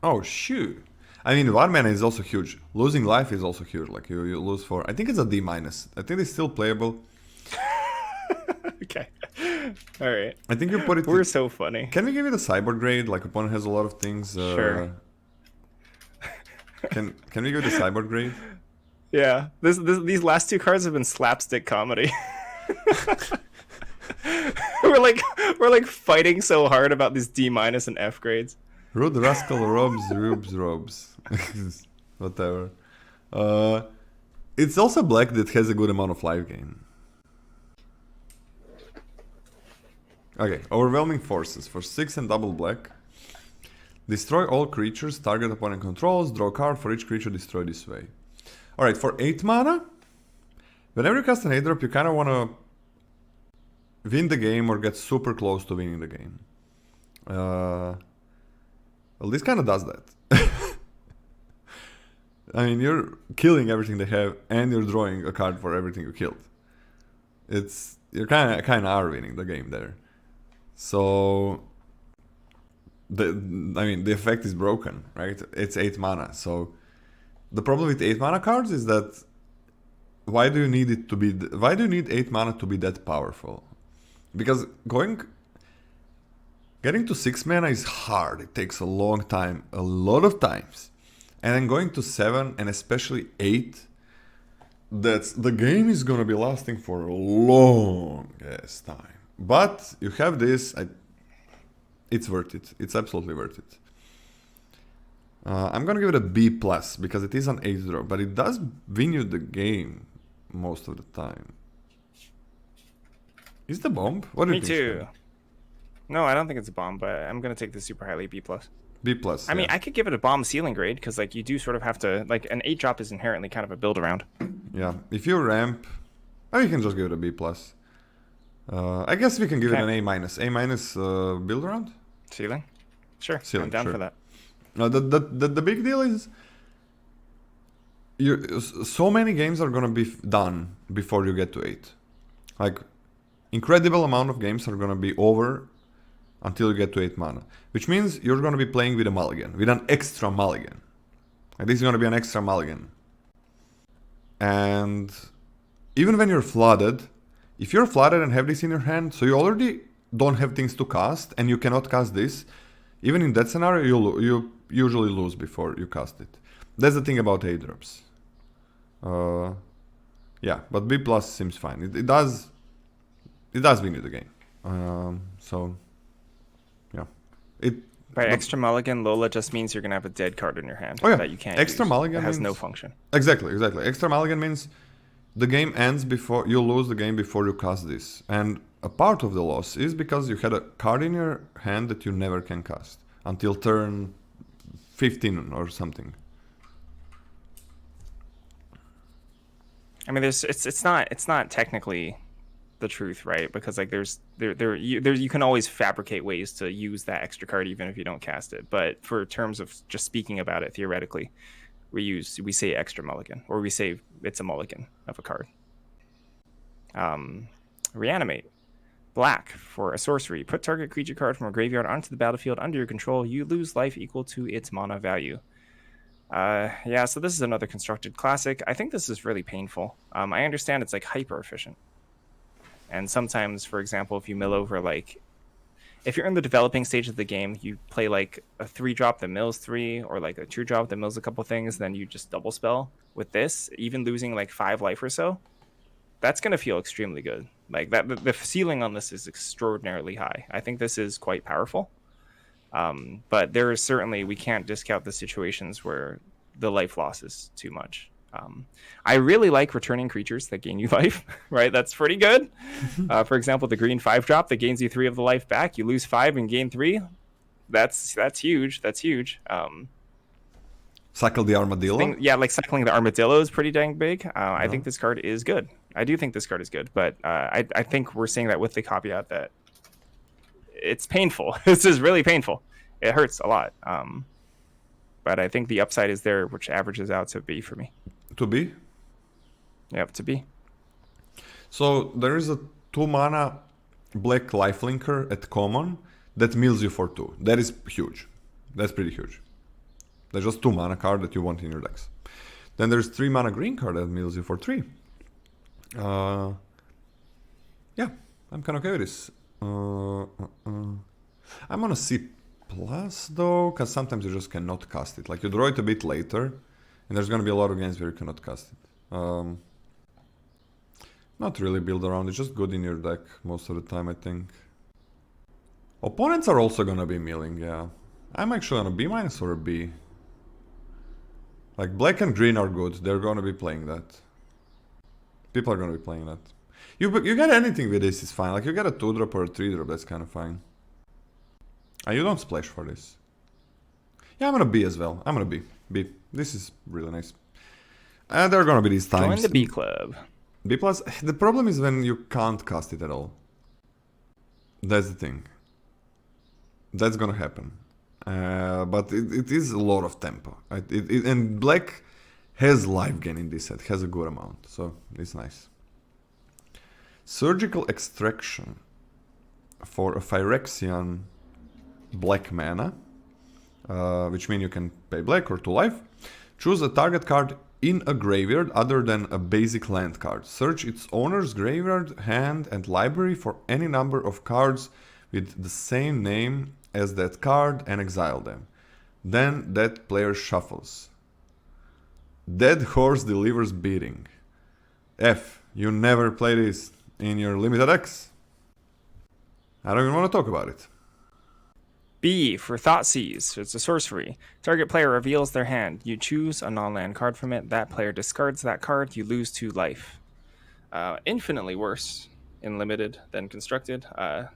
Oh shoot. I mean 1 mana is also huge. Losing life is also huge. Like you lose 4. I think it's a D minus. I think it's still playable. Okay. Alright. I think you put it. We're so funny. Can we give it a sideboard grade? Like opponent has a lot of things. Sure. Can we give it a sideboard grade? Yeah. These last 2 cards have been slapstick comedy. we're like fighting so hard about these D minus and F grades. Rude Rascal robes. Whatever. It's also black that has a good amount of life gain. Okay, Overwhelming Forces for 6 and double black. Destroy all creatures target opponent controls. Draw a card for each creature destroyed this way. Alright, for 8 mana, whenever you cast an 8-drop, you kind of want to win the game or get super close to winning the game. Well, this kind of does that. I mean, you're killing everything they have, and you're drawing a card for everything you killed. You're kind of are winning the game there. So the effect is broken, right? It's 8 mana. So the problem with 8 mana cards is that why do you need 8 mana to be that powerful? Because getting to 6 mana is hard. It takes a long time, a lot of times. And then going to 7 and especially 8, the game is gonna be lasting for a long ass time. But you have this, it's worth it. It's absolutely worth it. I'm gonna give it a B plus because it is an 8 drop, but it does win you the game most of the time. Is the bomb? What do you think? Me too. No, I don't think it's a bomb, but I'm gonna take the super highly B plus. B plus. I mean, I could give it a bomb ceiling grade because like you do sort of have to like an 8 drop is inherently kind of a build around. Yeah, if you ramp, or you can just give it a B plus. I guess we can give it an A minus. A minus build around. Ceiling. Sure. Ceiling, I'm down sure. for that. The big deal is so many games are gonna be done before you get to 8. Like incredible amount of games are gonna be over until you get to 8 mana, which means you're gonna be playing with a mulligan, with an extra mulligan. Like this is gonna be an extra mulligan. And even when you're flooded, if you're flooded and have this in your hand, so you already don't have things to cast and you cannot cast this, even in that scenario, you usually lose before you cast it. That's the thing about 8 drops. Yeah, but B plus seems fine. It does win you the game. So yeah, By extra mulligan, Lola just means you're gonna have a dead card in your hand that you can't extra use. mulligan It has means, no function. Exactly. Extra mulligan means the game ends before you lose the game before you cast this, and a part of the loss is because you had a card in your hand that you never can cast until turn 15 or something. I mean, it's not technically the truth, right? Because like you can always fabricate ways to use that extra card even if you don't cast it. But for terms of just speaking about it theoretically, we say extra mulligan, or we say it's a mulligan of a card. Reanimate. Black for a sorcery. Put target creature card from a graveyard onto the battlefield under your control. You lose life equal to its mana value. Yeah, so this is another constructed classic. I think this is really painful. I understand it's like hyper efficient. And sometimes, for example, if you mill over like, if you're in the developing stage of the game, you play like a 3-drop that mills 3, or like a 2-drop that mills a couple things, then you just double spell. With this, even losing like 5 life or so, that's going to feel extremely good. Like that, the ceiling on this is extraordinarily high. I think this is quite powerful. But there is certainly, we can't discount the situations where the life loss is too much. I really like returning creatures that gain you life, right? That's pretty good. For example, the green 5-drop that gains you 3 of the life back. You lose 5 and gain 3. That's huge. That's huge. Cycle the armadillo? Yeah, like cycling the armadillo is pretty dang big. I think this card is good. I do think this card is good, but I think we're saying that with the caveat that it's painful. This is really painful. It hurts a lot. But I think the upside is there, which averages out to B for me. To B? Yep, to B. So there is a 2-mana black lifelinker at common that mills you for 2. That is huge. That's pretty huge. That's just 2-mana card that you want in your decks. Then there's 3-mana green card that mills you for 3. Yeah, I'm kind of okay with this. I'm on a C plus though, because sometimes you just cannot cast it. Like you draw it a bit later, and there's gonna be a lot of games where you cannot cast it. Not really build around, it's just good in your deck most of the time, I think. Opponents are also gonna be milling, yeah. I'm actually on a B minus or a B. Like black and green are good, they're gonna be playing that. People are gonna be playing that. You get anything with this is fine, like you get a 2-drop or a 3-drop, that's kind of fine. And you don't splash for this. Yeah, I'm gonna B as well. I'm gonna B. B. This is really nice. And there are gonna be these times. Join the B club. B plus. The problem is when you can't cast it at all. That's the thing. That's gonna happen. But it is a lot of tempo. And black has life gain in this set, has a good amount, so it's nice. Surgical Extraction for a Phyrexian black mana, which means you can pay black or 2 life. Choose a target card in a graveyard other than a basic land card. Search its owner's graveyard, hand, and library for any number of cards with the same name as that card and exile them. Then that player shuffles. Dead Horse delivers beating. F. You never play this in your limited X. I don't even want to talk about it. B for Thoughtseize. It's a sorcery. Target player reveals their hand. You choose a non-land card from it. That player discards that card. You lose 2 life. Infinitely worse in limited than constructed. I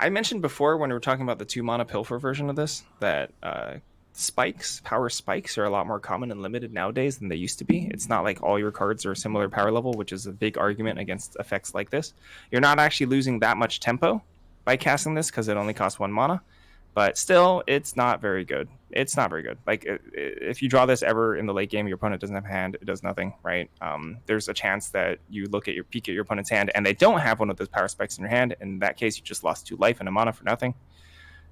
mentioned before when we were talking about the 2 mana Pilfer version of this that power spikes are a lot more common in limited nowadays than they used to be. It's not like all your cards are a similar power level, which is a big argument against effects like this. You're not actually losing that much tempo by casting this because it only costs 1 mana, but still, it's not very good. It's not very good. Like, if you draw this ever in the late game, your opponent doesn't have a hand, it does nothing, right? There's a chance that you peek at your opponent's hand, and they don't have one of those power spikes in your hand. In that case, you just lost 2 life and a mana for nothing.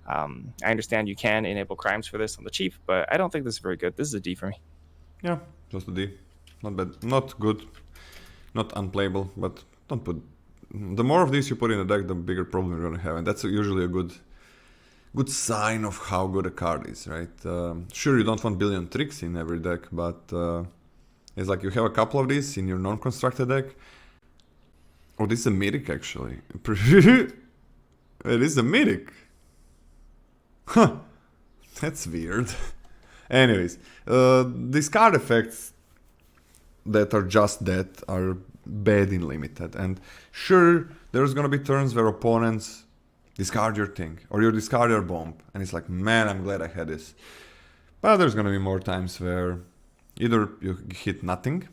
I understand you can enable crimes for this on the cheap, but I don't think this is very good. This is a D for me. Yeah, just a D. Not bad. Not good. Not unplayable, but don't put... The more of this you put in a deck, the bigger problem you're going to have. And that's usually a good sign of how good a card is, right? Sure, you don't want billion tricks in every deck, but it's like you have a couple of these in your non-constructed deck. Oh, this is a mythic, actually. It is a mythic. Huh. That's weird. Anyways, these card effects that are just that are bad in limited. And sure, there's gonna be turns where opponents discard your thing, or you discard your bomb, and it's like, man, I'm glad I had this. But there's gonna be more times where either you hit nothing,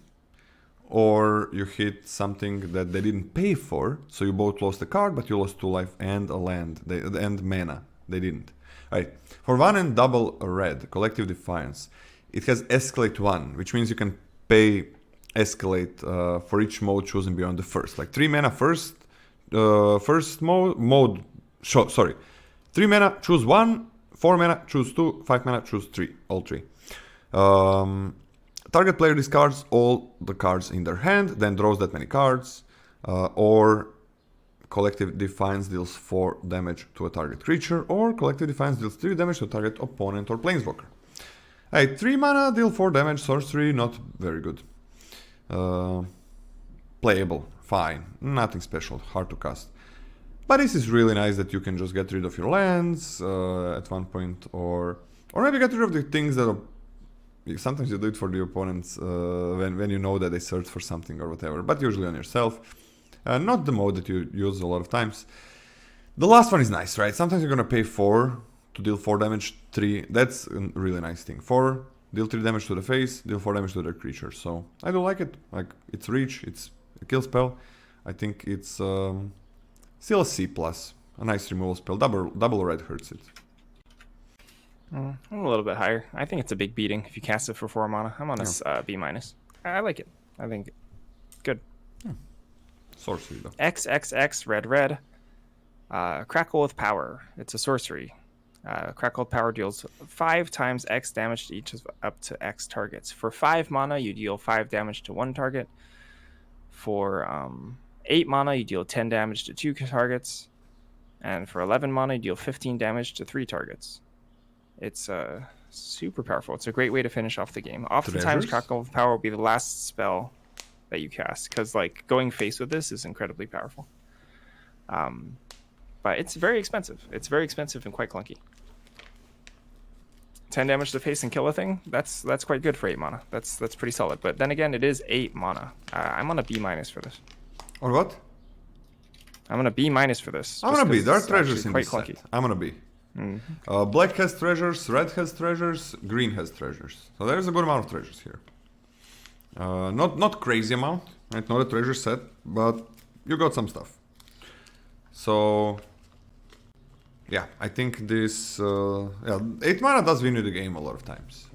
or you hit something that they didn't pay for, so you both lost a card, but you lost 2 life and a land, and mana. They didn't. Alright, for 1 and double red, Collective Defiance, it has Escalate 1, which means you can pay Escalate for each mode chosen beyond the first. Like 3 mana first mode, 3 mana, choose 1, 4 mana, choose 2, 5 mana, choose 3, all 3. Target player discards all the cards in their hand, then draws that many cards, or Collective Defiance deals 4 damage to a target creature, or Collective Defiance deals 3 damage to a target opponent or planeswalker. Hey, 3 mana, deal 4 damage, sorcery, not very good. Playable, fine, nothing special, hard to cast. But this is really nice that you can just get rid of your lands at one point, or maybe get rid of the things that are... Sometimes you do it for the opponents when you know that they search for something or whatever, but usually on yourself. Not the mode that you use a lot of times. The last one is nice, right? Sometimes you're gonna pay 4 to deal 4 damage, 3. That's a really nice thing. 4, deal 3 damage to the face, deal 4 damage to the creature. So I do like it. Like, it's reach, it's a kill spell. I think it's still a C+. A nice removal spell. Double red hurts it. I'm a little bit higher. I think it's a big beating if you cast it for 4 mana. I'm on a B-. I like it. I think good. Sorcery though. XXX red. Crackle with Power. It's a sorcery. Crackle with Power deals 5 times X damage to each of up to X targets. For 5 mana, you deal 5 damage to 1 target. For 8 mana, you deal 10 damage to 2 targets. And for 11 mana, you deal 15 damage to 3 targets. It's super powerful. It's a great way to finish off the game. Oftentimes, Crackle with Power will be the last spell that you cast, because like going face with this is incredibly powerful. But it's very expensive. It's very expensive and quite clunky. 10 damage to face and kill a thing. That's quite good for 8 mana. That's pretty solid. But then again, it is 8 mana. I'm on a B- for this. Or what? I'm on a B- for this. I'm on a B. There are treasures in this set. I'm on a B. Mm-hmm. Black has treasures, red has treasures, green has treasures. So there's a good amount of treasures here. Not crazy amount, right? Not a treasure set, but you got some stuff. So Yeah, I think this... yeah, 8 mana does win you the game a lot of times.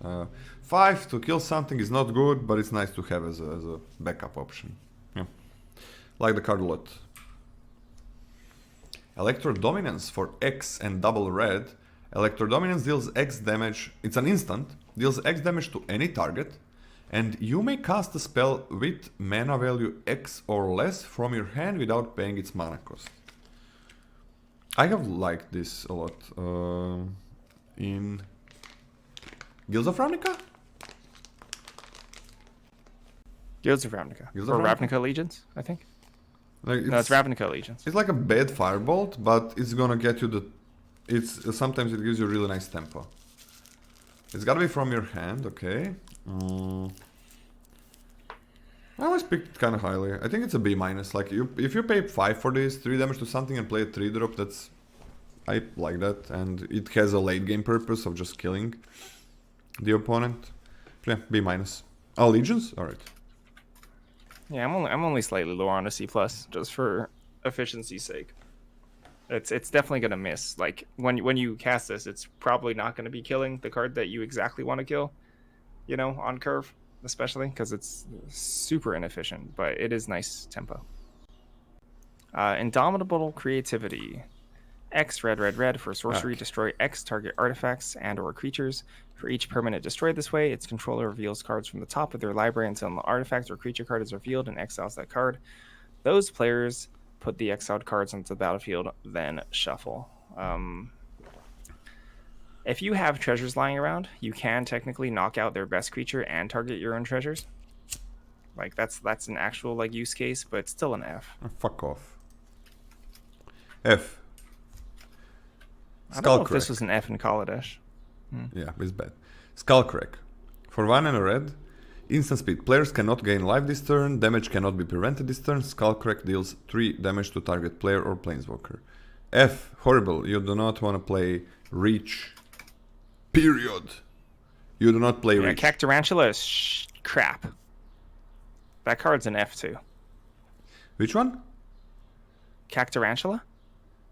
5 to kill something is not good, but it's nice to have as a backup option. Yeah, like the card a lot. Electro Dominance for X and double red. Electro Dominance deals X damage, it's an instant, deals X damage to any target, and you may cast a spell with mana value X or less from your hand without paying its mana cost. I have liked this a lot in Guilds of Ravnica? Guilds of Ravnica. Guilds of Or Ravnica? Ravnica Legions, I think. Like No, it's Ravnica Legions. It's like a bad firebolt, but it's gonna get you the... sometimes it gives you really nice tempo. It's gotta be from your hand, okay. I always picked it kind of highly. I think it's a B minus. Like if you pay 5 for this, 3 damage to something and play a 3-drop, that's... I like that, and it has a late game purpose of just killing the opponent. Yeah, B minus. Oh, Legions? Alright. Yeah, I'm only slightly lower on a C plus, just for efficiency's sake. It's definitely gonna miss. Like when you cast this, it's probably not gonna be killing the card that you exactly want to kill, you know, on curve, especially because it's super inefficient. But it is nice tempo. Indomitable Creativity. X red red red for sorcery. Destroy X target artifacts and or creatures. For each permanent destroyed this way, its controller reveals cards from the top of their library until an artifact or creature card is revealed and exiles that card. Those players put the exiled cards onto the battlefield, then shuffle. If you have treasures lying around, you can technically knock out their best creature and target your own treasures. Like that's an actual like use case, but it's still an F. Oh, fuck off. F. I don't know if this was an F in Kaladesh. Yeah, it's bad. Skullcrack. For 1 and a red, instant speed. Players cannot gain life this turn, damage cannot be prevented this turn. Skullcrack deals 3 damage to target player or planeswalker. F. Horrible. You do not want to play Reach. Period. You do not play Reach. Cactarantula is crap. That card's an F too. Which one? Cactarantula?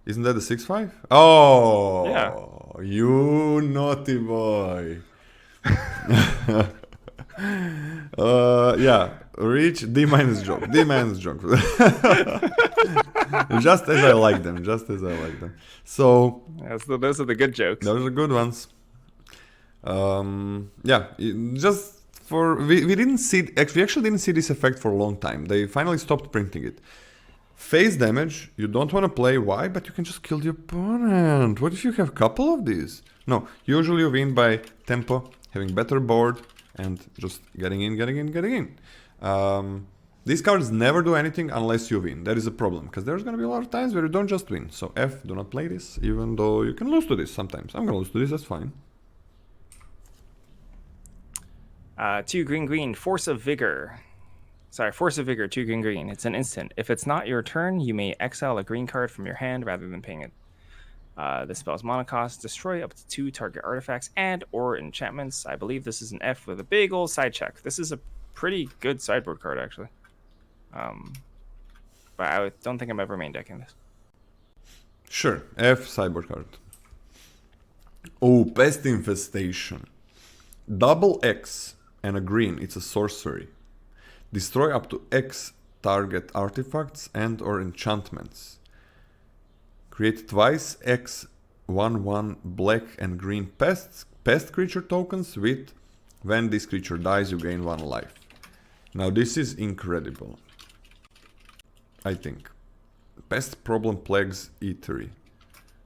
Isn't that the 6/5? Oh, yeah. You naughty boy. Yeah, Reach, D minus joke. D minus joke. Just as I like them. Just as I like them. So, yeah, so those are the good jokes. Those are good ones. Yeah, just for we didn't see. We actually didn't see this effect for a long time. They finally stopped printing it. Phase damage, you don't want to play, why? But you can just kill the opponent. What if you have a couple of these? No, usually you win by tempo, having better board, and just getting in. These cards never do anything unless you win. That is a problem, because there's going to be a lot of times where you don't just win. So F, do not play this, even though you can lose to this sometimes. I'm going to lose to this, that's fine. 2 green, Force of Vigor. Sorry, Force of Vigor, 2 green. It's an instant. If it's not your turn, you may exile a green card from your hand rather than paying it. This spell's mana cost. Destroy up to 2 target artifacts and or enchantments. I believe this is an F with a big old side check. This is a pretty good sideboard card, actually. But I don't think I'm ever main decking this. Sure, F sideboard card. Oh, Pest Infestation. Double X and a green. It's a sorcery. Destroy up to X target artifacts and or enchantments. Create twice X 1/1 black and green pest creature tokens with when this creature dies you gain 1 life. Now this is incredible. I think. Pest problem plagues E3.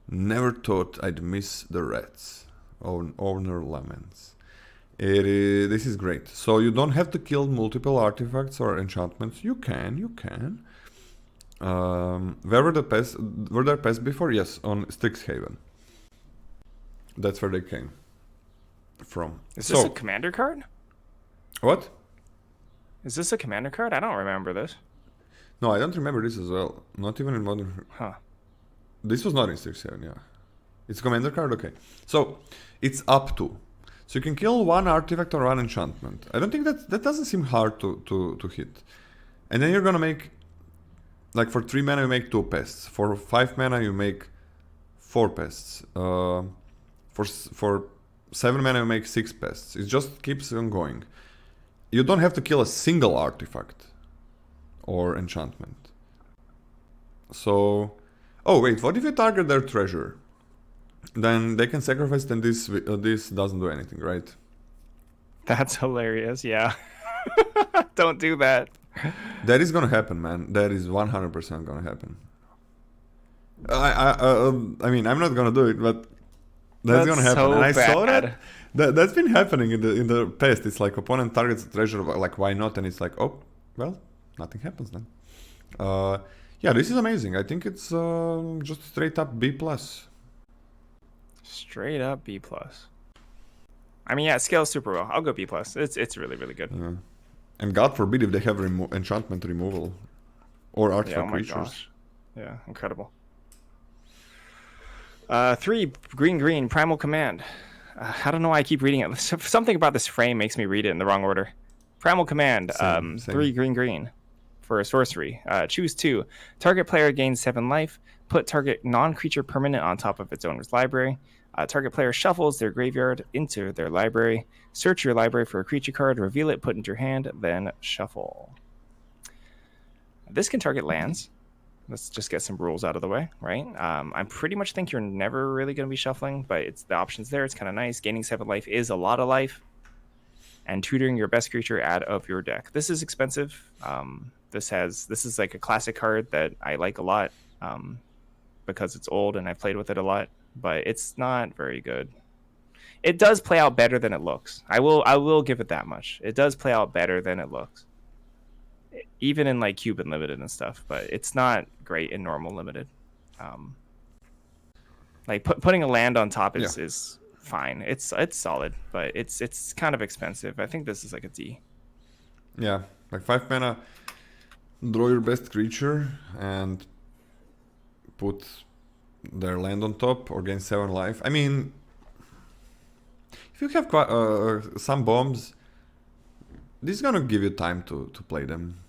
Never thought I'd miss the rats. Owner laments. This is great. So you don't have to kill multiple artifacts or enchantments. You can. Where were there pests before? Yes, on Strixhaven. That's where they came from. Is this a commander card? What? Is this a commander card? I don't remember this. No, I don't remember this as well. Not even in Modern. Huh. This was not in Strixhaven, yeah. It's a commander card? Okay. So, it's up to. So you can kill 1 artifact or 1 enchantment. I don't think that doesn't seem hard to hit. And then you're gonna make, like for 3 mana you make 2 pests. For 5 mana you make 4 pests. For 7 mana, you make 6 pests. It just keeps on going. You don't have to kill a single artifact or enchantment. So, oh wait, what if you target their treasure? Then they can sacrifice, then this doesn't do anything, right? That's hilarious, yeah. Don't do that. That is gonna happen, man. That is 100% gonna happen. I mean, I'm not gonna do it, but that's gonna happen. So and I bad. saw that's been happening in the past. It's like opponent targets the treasure, like why not? And it's like, oh, well, nothing happens then. Yeah, this is amazing. I think it's just straight up B+. Straight up B+. I mean, yeah, it scales super well. I'll go B+. It's really, really good. Yeah. And God forbid if they have enchantment removal or artifact creatures. Gosh. Yeah, incredible. 3 green primal command. I don't know why I keep reading it. Something about this frame makes me read it in the wrong order. Primal command. Same. 3 green for a sorcery. Choose 2. Target player gains 7 life. Put target non-creature permanent on top of its owner's library. Target player shuffles their graveyard into their library. Search your library for a creature card, reveal it, put it into your hand, then shuffle. This can target lands. Let's just get some rules out of the way, right? I pretty much think you're never really going to be shuffling, but it's the options there. It's kind of nice. Gaining 7 life is a lot of life. And tutoring your best creature out of your deck. This is expensive. This is like a classic card that I like a lot because it's old and I've played with it a lot, but it's not very good. It does play out better than it looks. I will give it that much. It does play out better than it looks. Even in like Cuban limited and stuff, but it's not great in normal limited. Like putting a land on top is fine. It's solid, but it's kind of expensive. I think this is like a D. Yeah, like 5 mana, draw your best creature and put their land on top or gain 7 life. I mean, if you have some bombs, this is gonna give you time to play them.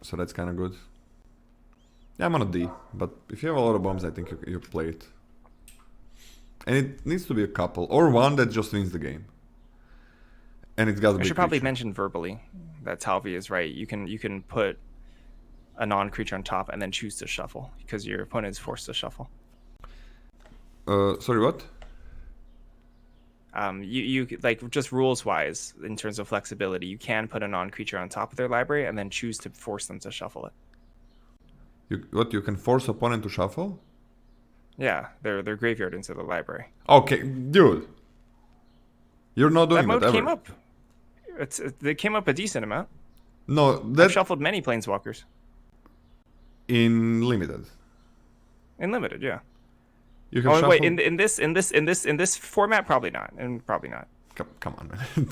So that's kind of good. Yeah, I'm on a D, but if you have a lot of bombs, I think you play it. And it needs to be a couple, or one that just wins the game. And it's got to be. I should probably mention verbally that Talvi is right. You can put a non-creature on top and then choose to shuffle because your opponent is forced to shuffle. Sorry, what? You like just rules wise in terms of flexibility, you can put a non-creature on top of their library and then choose to force them to shuffle it. You can force opponent to shuffle? Yeah, their graveyard into the library. Okay, dude. You're not doing that mode ever. came up. They came up a decent amount. No, I've shuffled many planeswalkers. In limited. In limited, yeah. You can shuffle... wait, in this format, probably not. And probably not. Come on, man.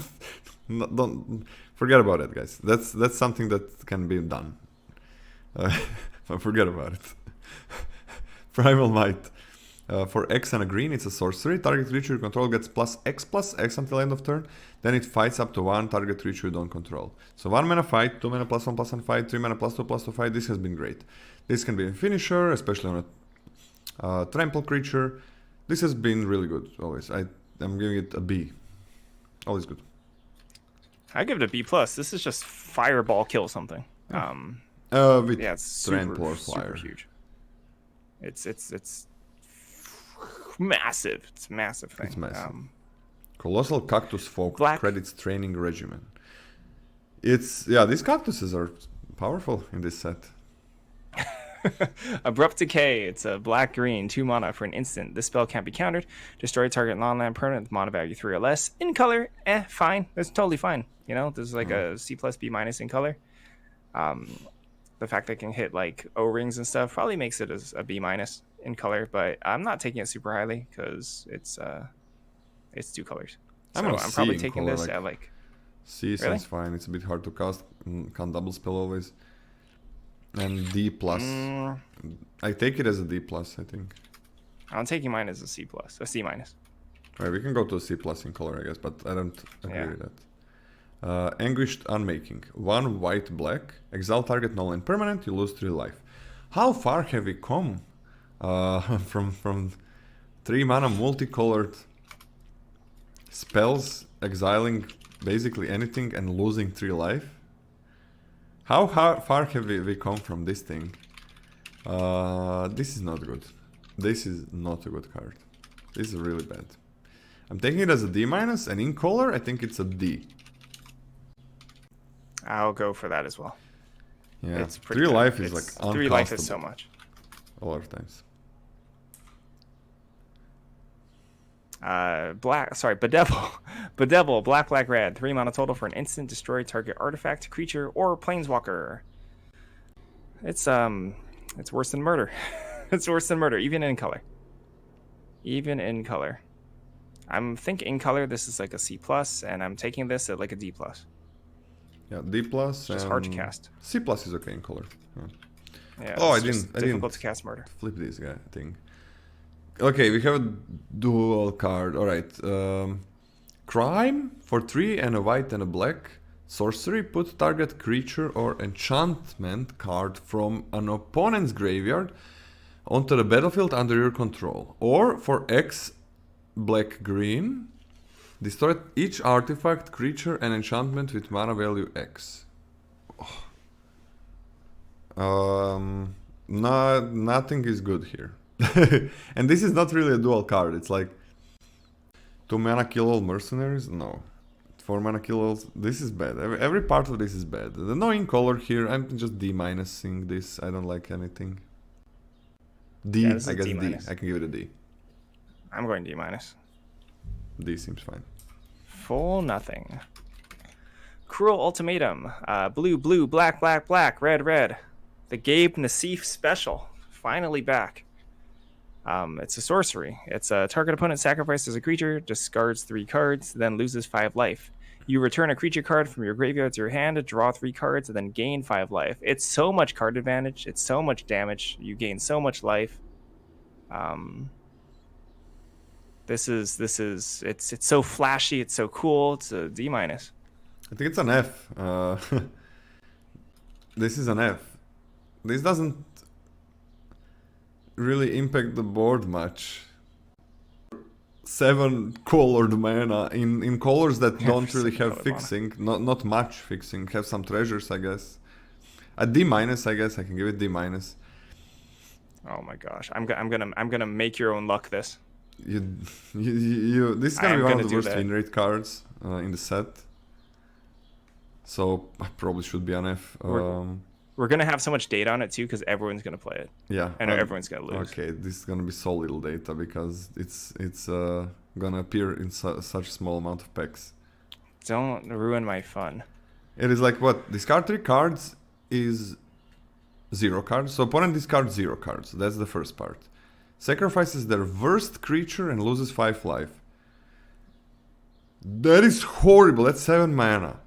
No, don't forget about it, guys. That's something that can be done. Forget about it. Primal Might. For X and a green, it's a sorcery. Target creature you control gets +X until end of turn. Then it fights up to 1 target creature you don't control. So 1 mana fight, 2 mana +1/+1 fight, 3 mana +2/+2 fight. This has been great. This can be a finisher, especially on a trample creature. This has been really good, always. I'm giving it a B. Always good. I give it a B+. This is just fireball kill something. With it's super, trample or flyer. super huge. It's massive. It's a massive thing. It's massive. Colossal Cactus Folk credits training regimen. These cactuses are powerful in this set. Abrupt Decay. It's a black-green 2 mana for an instant. This spell can't be countered. Destroy target non-land permanent with mana value 3 or less. In color, fine. That's totally fine. You know, this is like a C+, B- in color. The fact that it can hit like O-rings and stuff probably makes it as a B- in color, but I'm not taking it super highly because it's 2 colors. So I'm probably taking this at like C sounds fine. It's a bit hard to cast. Can't double spell always. And D+. I take it as a D+, I think. I'm taking mine as a C+, a C-. Right, we can go to a C+ in color, I guess, but I don't agree with that. Anguished Unmaking. 1 white black. Exile target null and permanent. You lose 3 life. How far have we come? from 3 mana multicolored spells, exiling basically anything and losing 3 life. How far have we come from this thing? This is not good. This is not a good card. This is really bad. I'm taking it as a D-, and in color I think it's a D. I'll go for that as well. Yeah, It's pretty 3 good. life is It's- like 3 life is uncastable so much. a lot of times. Bedevil. Bedevil, black, red. 3 mana total for an instant. Destroy target artifact, creature, or planeswalker. It's worse than murder. It's worse than murder, even in color. Even in color. I'm thinking in color this is like a C+, and I'm taking this at like a D+. Yeah, D+. Just hard to cast. C+ is okay in color. Yeah. Yeah, Oh, it's I just didn't difficult to cast murder. flip this guy thing. Okay, we have a dual card. Alright. Crime for 3 and a white and a black. Sorcery, put target creature or enchantment card from an opponent's graveyard onto the battlefield under your control. Or for X black green, destroy each artifact, creature, and enchantment with mana value X. Nothing is good here. And this is not really a dual card. It's like 2 mana kill all mercenaries? No. 4 mana kill all. This is bad. Every part of this is bad. The no in color here. I'm just D-ing this. I don't like anything. D, Yeah, this is I guess D-. D. I can give it a D. I'm going D-. D seems fine. Full nothing. Cruel Ultimatum. Blue, black, red. The Gabe Nassif special. Finally back. It's a sorcery. It's a target opponent sacrifices a creature, discards 3 cards, then loses 5 life. You return a creature card from your graveyard to your hand, draw 3 cards, and then gain 5 life. It's so much card advantage. It's so much damage. You gain so much life. It's so flashy. It's so cool. It's a D-. I think it's an F. This is an F. This doesn't really impact the board much. 7 colored mana in colors that don't really have fixing, not much fixing. Have some treasures, I guess. A D-, I guess I can give it D-. Oh my gosh, I'm gonna make your own luck this. This is gonna be one of the worst win rate cards in the set. So I probably should be an F. We're gonna have so much data on it too because everyone's gonna play it. Yeah, and everyone's gonna lose. Okay, this is gonna be so little data because it's gonna appear in such small amount of packs. Don't ruin my fun. It is like what? Discard 3 cards is 0 cards. So opponent discards 0 cards. That's the first part. Sacrifices their worst creature and loses 5 life. That is horrible. That's 7 mana.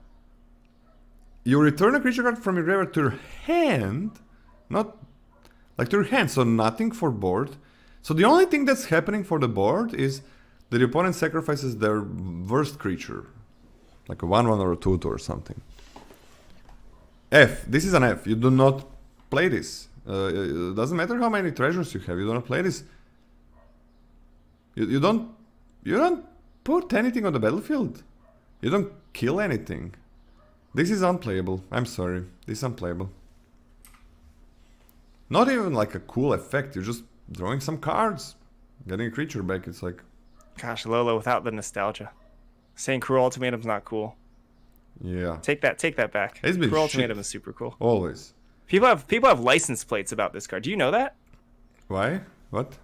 You return a creature card from your graveyard to your hand, not like to your hand, so nothing for board. So the only thing that's happening for the board is that the opponent sacrifices their worst creature, like a 1/1 or a 2/2 or something. F. This is an F. You do not play this. It doesn't matter how many treasures you have. You do not play this. You don't put anything on the battlefield. You don't kill anything. This is unplayable. I'm sorry. This is unplayable. Not even like a cool effect. You're just drawing some cards. Getting a creature back. It's like... Gosh, Lolo, without the nostalgia. Saying Cruel Ultimatum's not cool. Yeah. Take that back. It's been Cruel shit. Ultimatum is super cool. Always. People have license plates about this card. Do you know that? Why? What?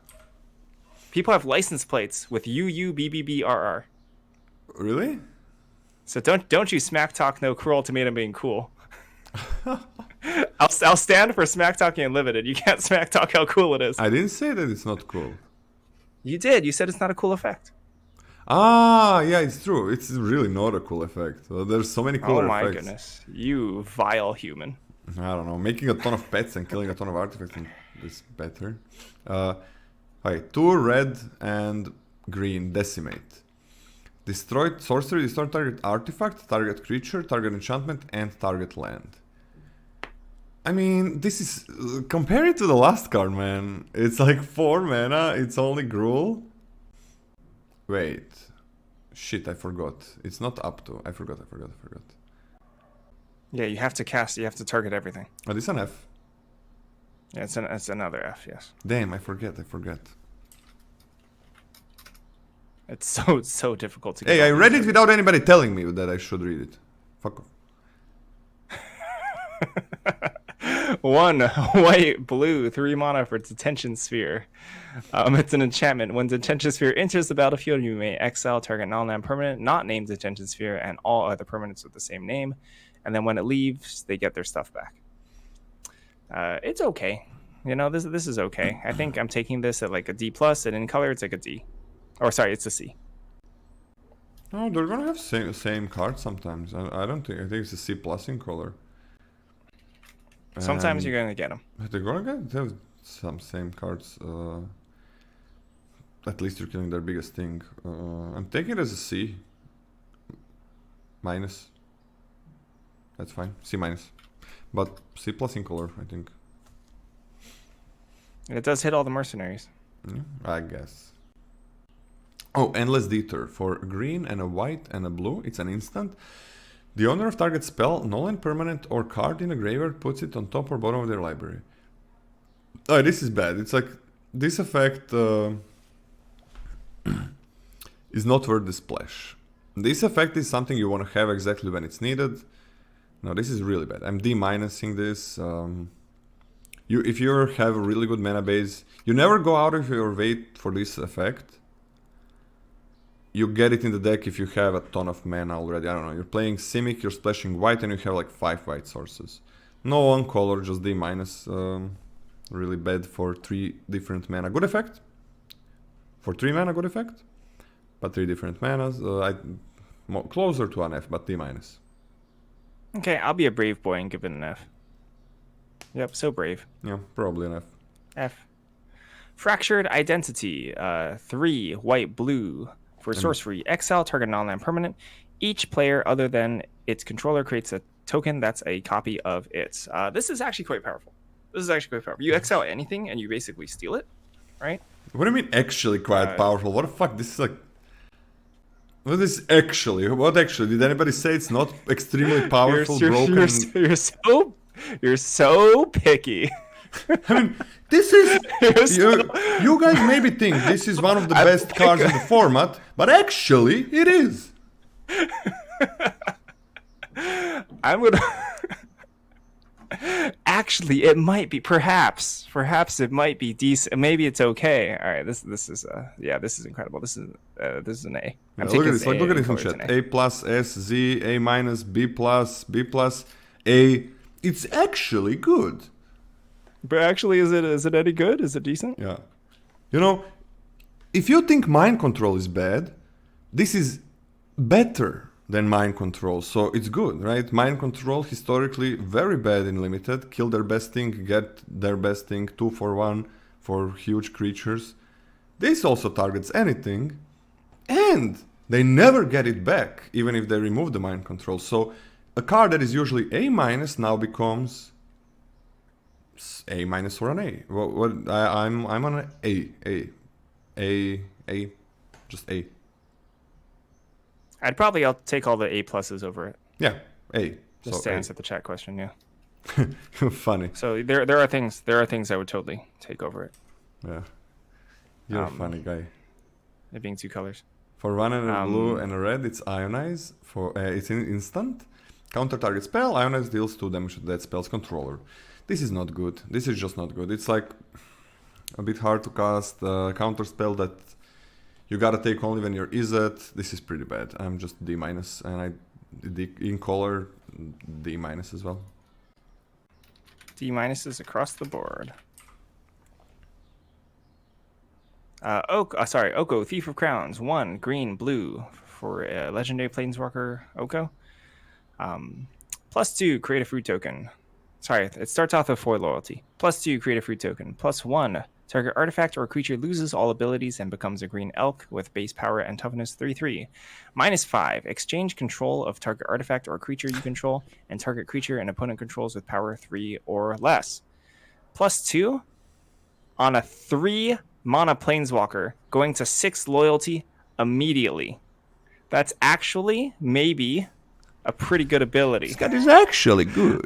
People have license plates with UUBBBRR. Really? So don't you smack talk no Cruel Ultimatum being cool. I'll stand for smack talking Unlimited. You can't smack talk how cool it is. I didn't say that it's not cool. You did. You said it's not a cool effect. Ah, yeah, it's true. It's really not a cool effect. There's so many cooler effects. Oh my goodness. You vile human. I don't know. Making a ton of pets and killing a ton of artifacts is better. Alright, 2 red and green. Decimate. Destroy sorcery, destroy target artifact, target creature, target enchantment, and target land. I mean, this is compare it to the last card, man. It's like 4 mana. It's only Gruul. Wait, shit! I forgot. It's not up to. I forgot. Yeah, you have to cast. You have to target everything. Oh, this is an F. Yeah, it's another F. Yes. Damn, I forget. It's so difficult to. Hey, I read it without anybody telling me that I should read it. Fuck off. 1 white, blue, 3 mana for Detention Sphere. It's an enchantment. When Detention Sphere enters the battlefield, you may exile target non-land permanent not named Detention Sphere and all other permanents with the same name. And then when it leaves, they get their stuff back. It's okay. You know, this is okay. I think I'm taking this at like a D+, and in color, it's like a D. Or sorry, it's a C. No, they're gonna have same cards sometimes. I don't think. I think it's a C+ in color. Sometimes you're gonna get them. They're gonna have some same cards. At least you're killing their biggest thing. I'm taking it as a C minus. That's fine. C minus, but C+ in color, I think. It does hit all the mercenaries. Yeah, I guess. Oh, Endless Detour. For a green and a white and a blue, it's an instant. The owner of target spell, non-land permanent or card in a graveyard puts it on top or bottom of their library. Oh, this is bad. It's like this effect is not worth the splash. This effect is something you want to have exactly when it's needed. No, this is really bad. I'm D-minusing this. If you have a really good mana base, you never go out of your way for this effect. You get it in the deck if you have a ton of mana already. I don't know, you're playing Simic, you're splashing white and you have like 5 white sources. No one color, just D-. Really bad for 3 different mana. Good effect. For 3 mana, good effect. But 3 different manas. Closer to an F, but D-. Okay, I'll be a brave boy and give it an F. Yep, so brave. Yeah, probably an F. F. Fractured Identity. 3 white, blue. For sorcery, exile target non-land permanent. Each player other than its controller creates a token that's a copy of it. This is actually quite powerful. You exile anything and you basically steal it, right? What do you mean actually quite powerful? What the fuck? This is like... What is actually? What actually? Did anybody say it's not extremely powerful, broken? You're so picky. I mean, this is... You guys maybe think this is one of the best cards in the format, but actually, it is. I'm gonna... Actually, it might be... Perhaps it might be decent. Maybe it's okay. All right, this is incredible. This is an A. Yeah, look at this. Look at this in chat. A+, S, Z, A-, B+, B+, A. It's actually good. But actually, is it any good? Is it decent? Yeah. You know, if you think mind control is bad, this is better than mind control, so it's good, right? Mind control, historically very bad in limited. Kill their best thing, get their best thing, 2 for 1 for huge creatures. This also targets anything, and they never get it back, even if they remove the mind control. So a card that is usually A- now becomes A- or an A. I'm on an A, just A. I'll take all the A pluses over it. Yeah, A. Just to answer the chat question, yeah. Funny. So there are things I would totally take over it. Yeah. You're a funny guy. It being 2 colors. For 1 and a blue and a red, it's Ionize. For it's an instant. Counter target spell, Ionize deals 2 damage to that spell's controller. This is not good. This is just not good. It's like a bit hard to cast a counter spell that you gotta take only when you're Izzet. This is pretty bad. I'm just D-, and in color D- as well. D- is across the board. Oko, Thief of Crowns. 1 green, blue for legendary planeswalker Oko. +2, create a fruit token. Sorry, it starts off with 4 loyalty. +2, create a fruit token. +1 Target artifact or creature loses all abilities and becomes a green elk with base power and toughness 3/3. -5. Exchange control of target artifact or creature you control and target creature an opponent controls with power 3 or less. +2 on a 3 mana planeswalker, going to 6 loyalty immediately. That's actually maybe a pretty good ability. This card is actually good.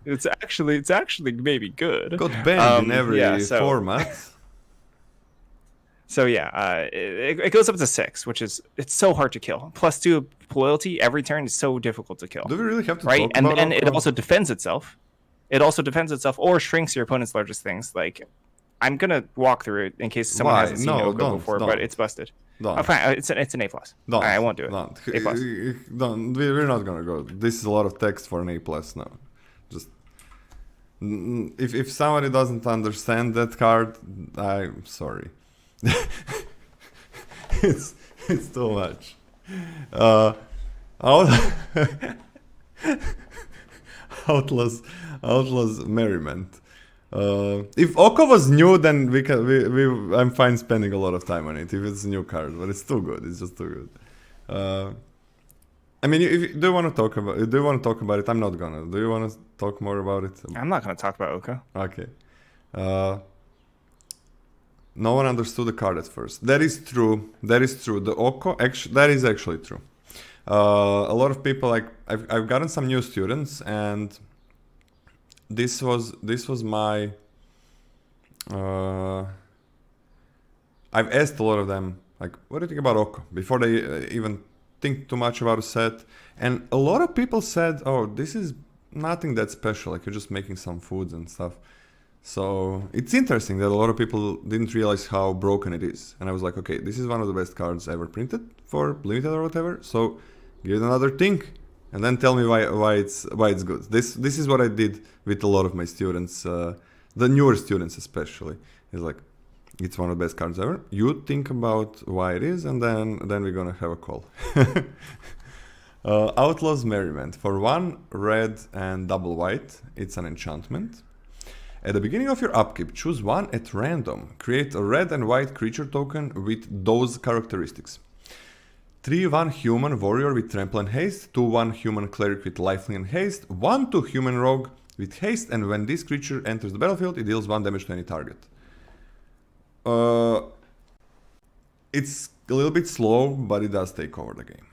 It's actually maybe good. Got banned in every so, format. So yeah, it goes up to 6, which is it's so hard to kill. +2 loyalty every turn is so difficult to kill. Do we really have to right? talk And about then it Outlaws? also defends itself. It also defends itself or shrinks your opponent's largest things. Like I'm gonna walk through it in case someone Why? hasn't seen No, Oko don't, before, don't. but it's busted. Don't. Oh, fine. It's an A+. Don't. I won't do it. Don't. A+. Don't. We're not gonna go. This is a lot of text for an A+. No, just if somebody doesn't understand that card, I'm sorry. it's too much. Outlaws Merriment. If Oko was new, then I'm fine spending a lot of time on it. If it's a new card, but it's too good. It's just too good. I mean, if you do want to talk about it, I'm not gonna. Do you want to talk more about it? I'm not gonna talk about Oko. Okay. No one understood the card at first. That is true. The Oko, that is actually true. A lot of people, like I've gotten some new students, and this was my. I've asked a lot of them, like, what do you think about Oko before they even think too much about a set, and a lot of people said, "Oh, this is nothing that special. Like you're just making some foods and stuff." So it's interesting that a lot of people didn't realize how broken it is, and I was like, okay, this is one of the best cards ever printed for limited or whatever. So give it another think, and then tell me why it's good. This is what I did with a lot of my students, the newer students especially. It's like, it's one of the best cards ever. You think about why it is, and then we're gonna have a call. Outlaws Merriment. For 1 red and double white, it's an enchantment. At the beginning of your upkeep, choose 1 at random. Create a red and white creature token with those characteristics. 3/1 human warrior with trample and haste, 2/1 human cleric with lifelink and haste, 1/2 human rogue with haste, and when this creature enters the battlefield, it deals 1 damage to any target. It's a little bit slow, but it does take over the game.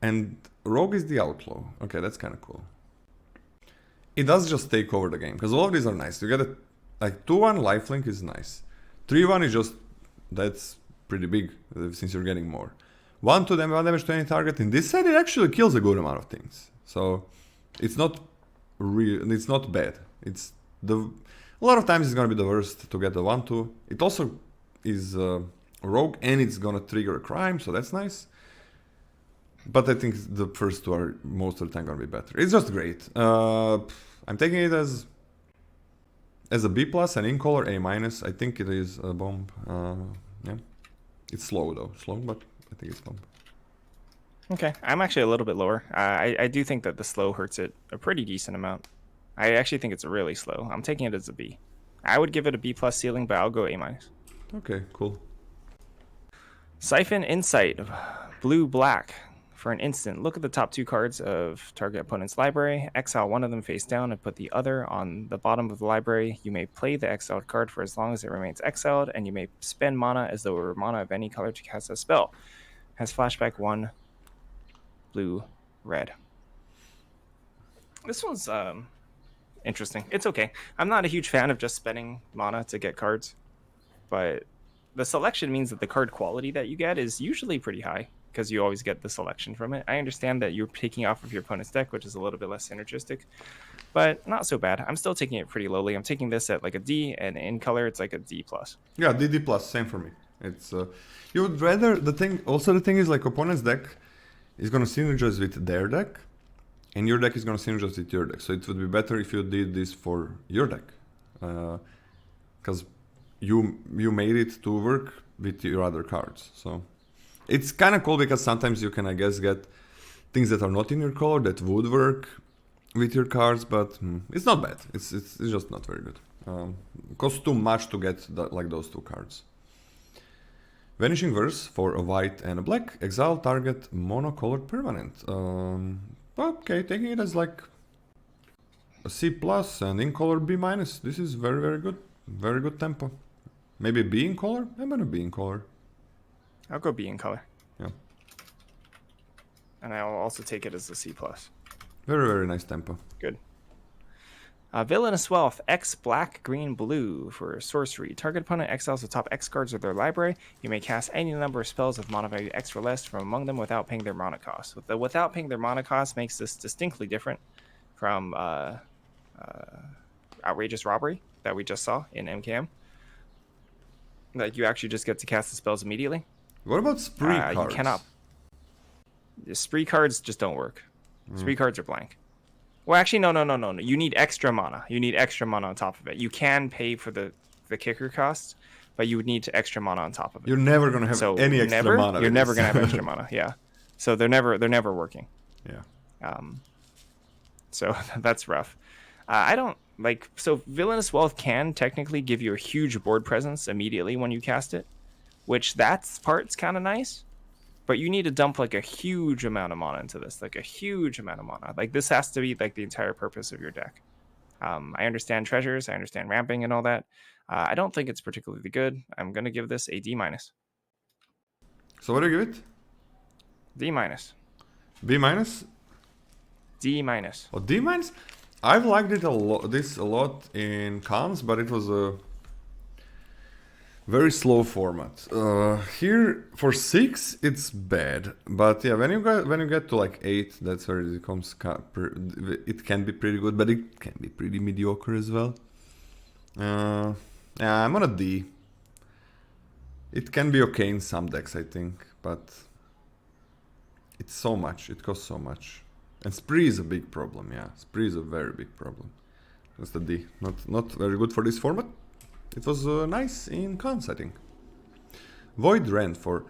And rogue is the outlaw. Okay, that's kind of cool. It does just take over the game, because all of these are nice. You get a, like, 2/1 lifelink is nice. 3/1 is just, that's pretty big, since you're getting more. 1/2 damage to any target. In this set, it actually kills a good amount of things. So it's not it's not bad. It's a lot of times it's gonna be the worst to get the 1/2. It also is rogue, and it's gonna trigger a crime, so that's nice. But I think the first 2 are most of the time gonna be better. It's just great. I'm taking it as a B+, an in color A-. I think it is a bomb. Yeah, it's slow though, but I think it's bomb. Okay, I'm actually a little bit lower. I do think that the slow hurts it a pretty decent amount. I actually think it's really slow. I'm taking it as a B. I would give it a B+ ceiling, but I'll go A-. Okay, cool. Siphon Insight, blue-black. For an instant, look at the top 2 cards of target opponent's library, exile 1 of them face down, and put the other on the bottom of the library. You may play the exiled card for as long as it remains exiled, and you may spend mana as though it were mana of any color to cast a spell. Has flashback 1, blue, red. This one's interesting. It's okay. I'm not a huge fan of just spending mana to get cards, but the selection means that the card quality that you get is usually pretty high, because you always get the selection from it. I understand that you're taking off of your opponent's deck, which is a little bit less synergistic, but not so bad. I'm still taking it pretty lowly. I'm taking this at like a D, and in color, it's like a D+. Yeah, D+, same for me. It's you would rather, the thing is, like, opponent's deck is gonna synergize with their deck, and your deck is gonna synergize with your deck. So it would be better if you did this for your deck, because you made it to work with your other cards. So it's kind of cool, because sometimes you can, I guess, get things that are not in your color that would work with your cards, but it's not bad. It's just not very good. Costs too much to get like those 2 cards. Vanishing Verse for a white and a black. Exile target monocolored permanent. Okay, taking it as like a C plus and in color B minus. This is very, very good. Very good tempo. Maybe B in color? I'm gonna B in color. I'll go B in color. Yeah. And I'll also take it as a C plus. Very, very nice tempo. Good. Villainous Wealth, X black, green, blue for sorcery. Target opponent exiles the top X cards of their library. You may cast any number of spells of mana value X or less from among them without paying their mana cost. Without paying their mana cost makes this distinctly different from Outrageous Robbery that we just saw in MKM. Like, you actually just get to cast the spells immediately. What about spree cards? You cannot. The spree cards just don't work. Spree cards are blank. Well, actually, no. You need extra mana. You need extra mana on top of it. You can pay for the kicker cost, but you would need extra mana on top of it. You're never gonna have any extra mana. You're never gonna have extra mana. Yeah. So they're never working. Yeah. So that's rough. I don't like. So Villainous Wealth can technically give you a huge board presence immediately when you cast it, which that part's kind of nice. But you need to dump like a huge amount of mana into this, like a huge amount of mana. Like, this has to be like the entire purpose of your deck. I understand treasures, I understand ramping and all that. I don't think it's particularly good. I'm gonna give this a D minus. So what do you give it? D minus. B minus? D minus. Oh, D minus? I've liked it a lot in cons, but it was a very slow format. Here for 6 it's bad, but yeah, when you get to like 8, that's where it becomes it can be pretty good, but it can be pretty mediocre as well. Yeah, I'm on a D. It can be okay in some decks, I think, but it's so much. It costs so much, and spree is a big problem. Yeah, spree is a very big problem. That's the D. Not very good for this format. It was nice in cons, I think. Void Rend for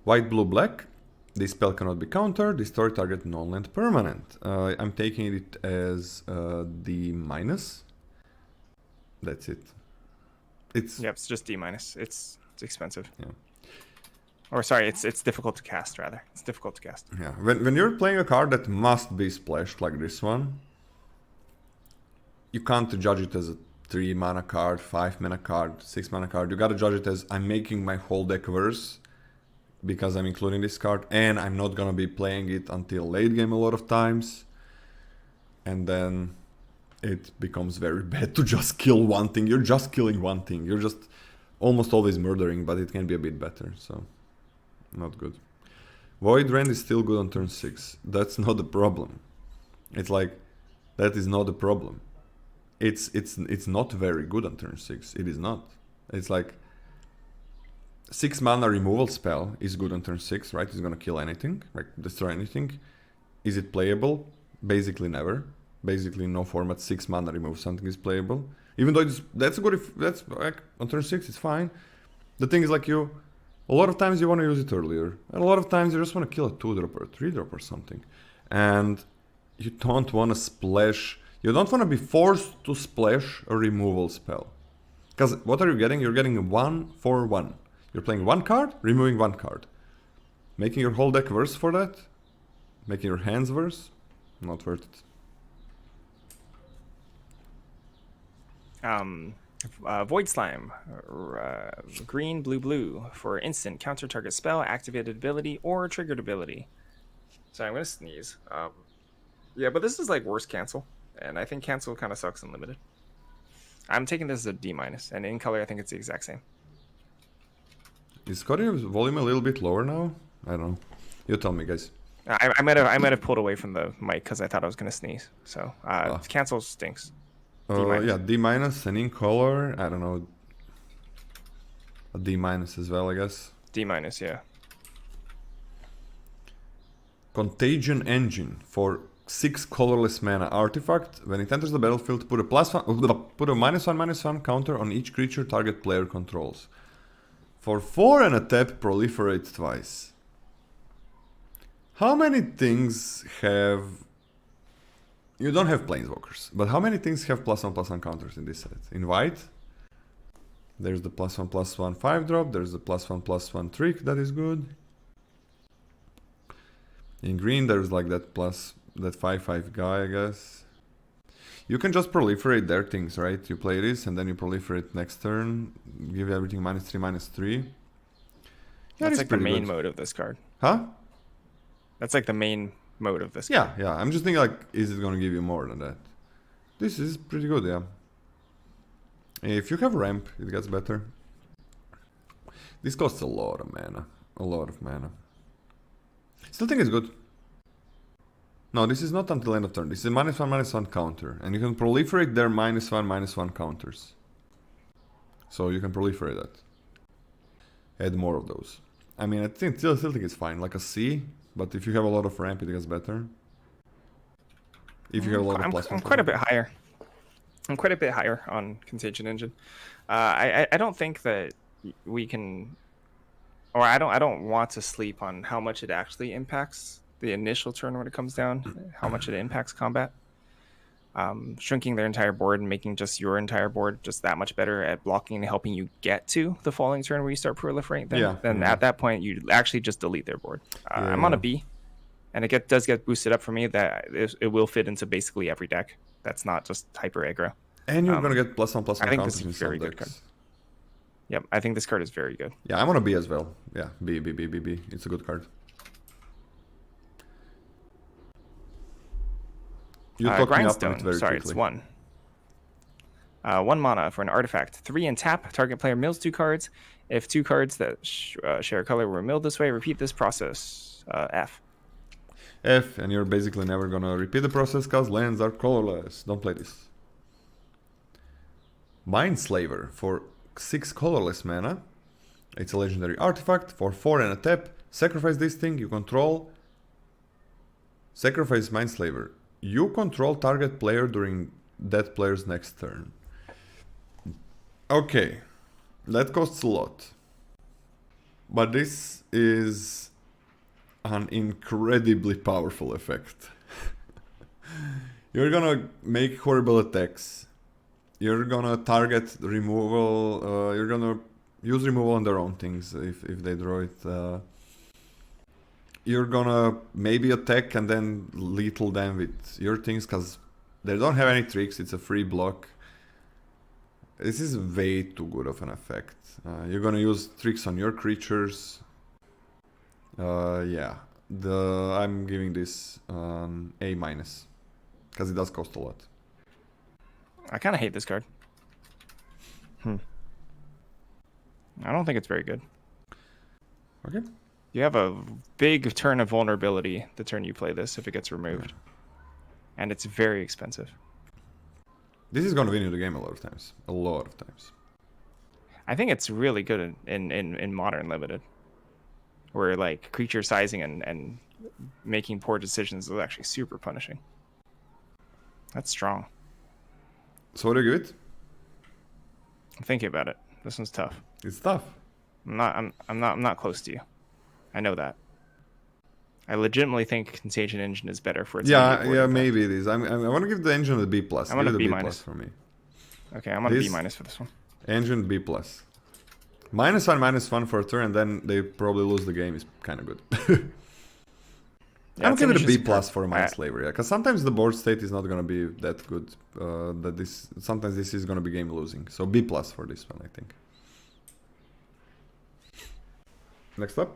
white, blue, black. This spell cannot be countered. Destroy target non-land permanent. I'm taking it as D minus. That's it. It's just D minus. It's expensive. Yeah. Or sorry, it's difficult to cast rather. It's difficult to cast. Yeah. When you're playing a card that must be splashed like this one, you can't judge it as a 3 mana card, 5 mana card, 6 mana card. You gotta judge it as I'm making my whole deck worse because I'm including this card, and I'm not gonna be playing it until late game a lot of times. And then it becomes very bad to just kill one thing. You're just killing one thing. You're just almost always murdering, but it can be a bit better, so not good. Void Rend is still good on turn 6. That's not the problem. It's like, that is not the problem. It's not very good on turn 6. It is not. It's like 6 mana removal spell is good on turn 6, right? It's gonna kill anything, like destroy anything. Is it playable? Basically never. Basically no format 6 mana remove something is playable. Even though that's good if that's like on turn 6 it's fine. The thing is like a lot of times you want to use it earlier. And a lot of times you just want to kill a 2-drop or a 3-drop or something. And you don't want to splash. You don't want to be forced to splash a removal spell. Because what are you getting? You're getting 1 for 1. You're playing 1 card, removing 1 card. Making your whole deck worse for that? Making your hands worse? Not worth it. Void Slime, green, blue, blue for instant counter target spell, activated ability, or triggered ability. So I'm gonna sneeze. Yeah, but this is like worse cancel, and I think cancel kind of sucks in limited. I'm taking this as a D minus, and in color I think it's the exact same. Is Scotty's volume a little bit lower now? I don't know. You tell me, guys. I might have pulled away from the mic because I thought I was gonna sneeze. So cancel stinks. Yeah, D minus, and in color, I don't know, a D minus as well, I guess. D minus, yeah. Contagion Engine for 6 colorless mana artifact. When it enters the battlefield, put a -1/-1 counter on each creature target player controls. For 4 and a tap, proliferate twice. How many things have You don't have planeswalkers, but how many things have +1/+1 counters in this set? In white, there's the +1/+1 5-drop, there's the +1/+1 trick that is good. In green, there's like that 5/5 guy, I guess. You can just proliferate their things, right? You play this and then you proliferate next turn, give everything -3, -3. That's like the main mode of this card. Huh? That's like the main mode of this card. Yeah. I'm just thinking like, is it gonna give you more than that? This is pretty good, yeah. If you have ramp, it gets better. This costs a lot of mana. A lot of mana. Still think it's good. No, this is not until end of turn. This is a -1/-1 counter. And you can proliferate their -1/-1 counters. So you can proliferate that. Add more of those. I mean, I still think it's fine. Like a C, but if you have a lot of ramp, it gets better. If you have a lot of plus. I'm quite a bit higher. I'm quite a bit higher on Contagion Engine. I don't think that we can, or I don't want to sleep on how much it actually impacts the initial turn when it comes down, how much it impacts combat. Shrinking their entire board and making just your entire board just that much better at blocking and helping you get to the following turn where you start proliferating them. Then at that point, you actually just delete their board. I'm on a B, and it does get boosted up for me that it will fit into basically every deck. That's not just hyper aggro. And you're going to get +1/+1 I think this counters is in a very some good decks. card. Yep, I think this card is very good. Yeah, I'm on a B as well. Yeah, B. It's a good card. You talked me up on it very quickly. It's 1. 1 mana for an artifact. 3 and tap. Target player mills 2 cards. If 2 cards that share a color were milled this way, repeat this process. F. F, and you're basically never gonna repeat the process because lands are colorless. Don't play this. Mindslaver for 6 colorless mana. It's a legendary artifact for 4 and a tap. Sacrifice this thing you control. Sacrifice Mindslaver. You control target player during that player's next turn. Okay, that costs a lot. But this is an incredibly powerful effect. You're gonna make horrible attacks. You're gonna target removal. You're gonna use removal on their own things if they draw it. You're gonna maybe attack and then lethal them with your things because they don't have any tricks. It's a free block. This is way too good of an effect. You're gonna use tricks on your creatures. Yeah, I'm giving this A- because it does cost a lot. I kind of hate this card. I don't think it's very good. Okay. You have a big turn of vulnerability the turn you play this if it gets removed. And it's very expensive. This is going to win you the game a lot of times. A lot of times. I think it's really good in Modern Limited. Where like creature sizing and making poor decisions is actually super punishing. That's strong. So what do you give it? I'm thinking about it. This one's tough. It's tough. I'm not close to you. I know that. I legitimately think Contagion Engine is better for its maybe it is. I want to give the engine a B+. I want a B-. for me. Okay, I'm on a B- for this one. Engine B+. -1/-1 for a turn, and then they probably lose the game is kind of good. I'm giving it a B+ for a Mindslaver, yeah, because sometimes the board state is not going to be that good. Sometimes this is going to be game losing. So B+ for this one, I think. Next up.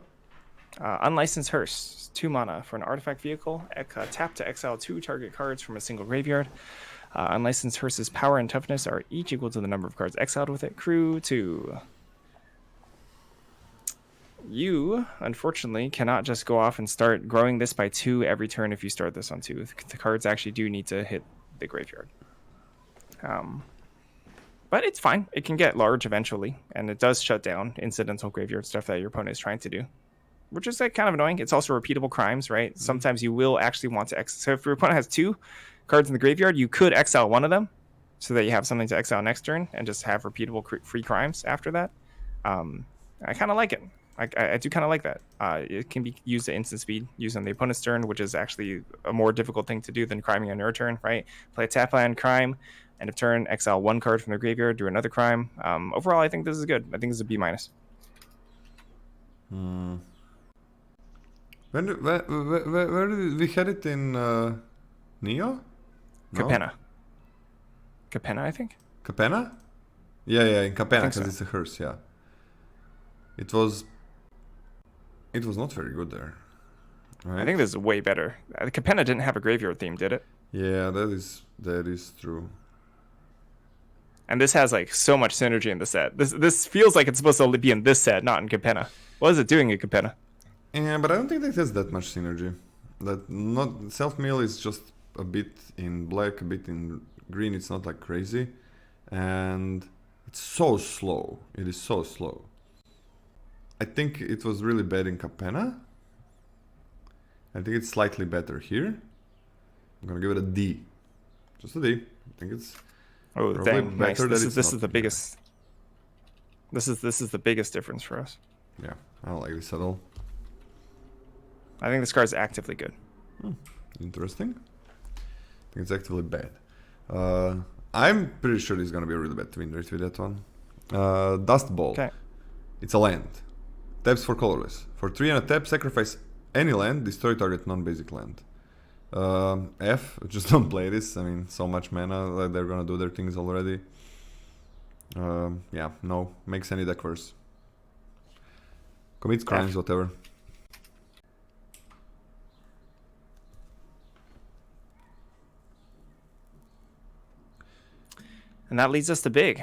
Unlicensed Hearse, 2 mana for an artifact vehicle. Tap to exile 2 target cards from a single graveyard. Unlicensed Hearse's power and toughness are each equal to the number of cards exiled with it. Crew 2. You, unfortunately, cannot just go off and start growing this by 2 every turn if you start this on 2. The cards actually do need to hit the graveyard. But it's fine. It can get large eventually, and it does shut down incidental graveyard stuff that your opponent is trying to do, which is like kind of annoying. It's also repeatable crimes, right? Sometimes you will actually want to exile. So if your opponent has 2 cards in the graveyard, you could exile one of them so that you have something to exile next turn and just have repeatable free crimes after that. I kind of like it. I do kind of like that. It can be used at instant speed, used on the opponent's turn, which is actually a more difficult thing to do than criming on your turn, right? Play a tap land, crime, end of turn, exile 1 card from the graveyard, do another crime. Overall, I think this is good. I think this is a B-. Where did we had it in Neo? No? Capenna, I think. Capenna? Yeah, in Capenna, because so. it's a hearse, yeah. It was not very good there. Right? I think this is way better. Capenna didn't have a graveyard theme, did it? Yeah, that is true. And this has like so much synergy in the set. This feels like it's supposed to be in this set, not in Capenna. What is it doing in Capenna? Yeah, but I don't think that has that much synergy. That not self-mill is just a bit in black, a bit in green. It's not like crazy, and it's so slow. It is so slow. I think it was really bad in Capenna. I think it's slightly better here. I'm gonna give it a D, just a D. I think it's dang, nice. better. This is the biggest. This is the biggest difference for us. Yeah, I don't like this at all. I think this card is actively good. Interesting. I think it's actively bad. I'm pretty sure it's gonna be a really bad win rate with that one. Dust Ball. Okay. It's a land. Taps for colorless. For 3 and a tap, sacrifice any land, destroy target non-basic land. F, just don't play this. I mean, so much mana, like they're gonna do their things already. Yeah, no. Makes any deck worse. Commits crimes, whatever. And that leads us to big.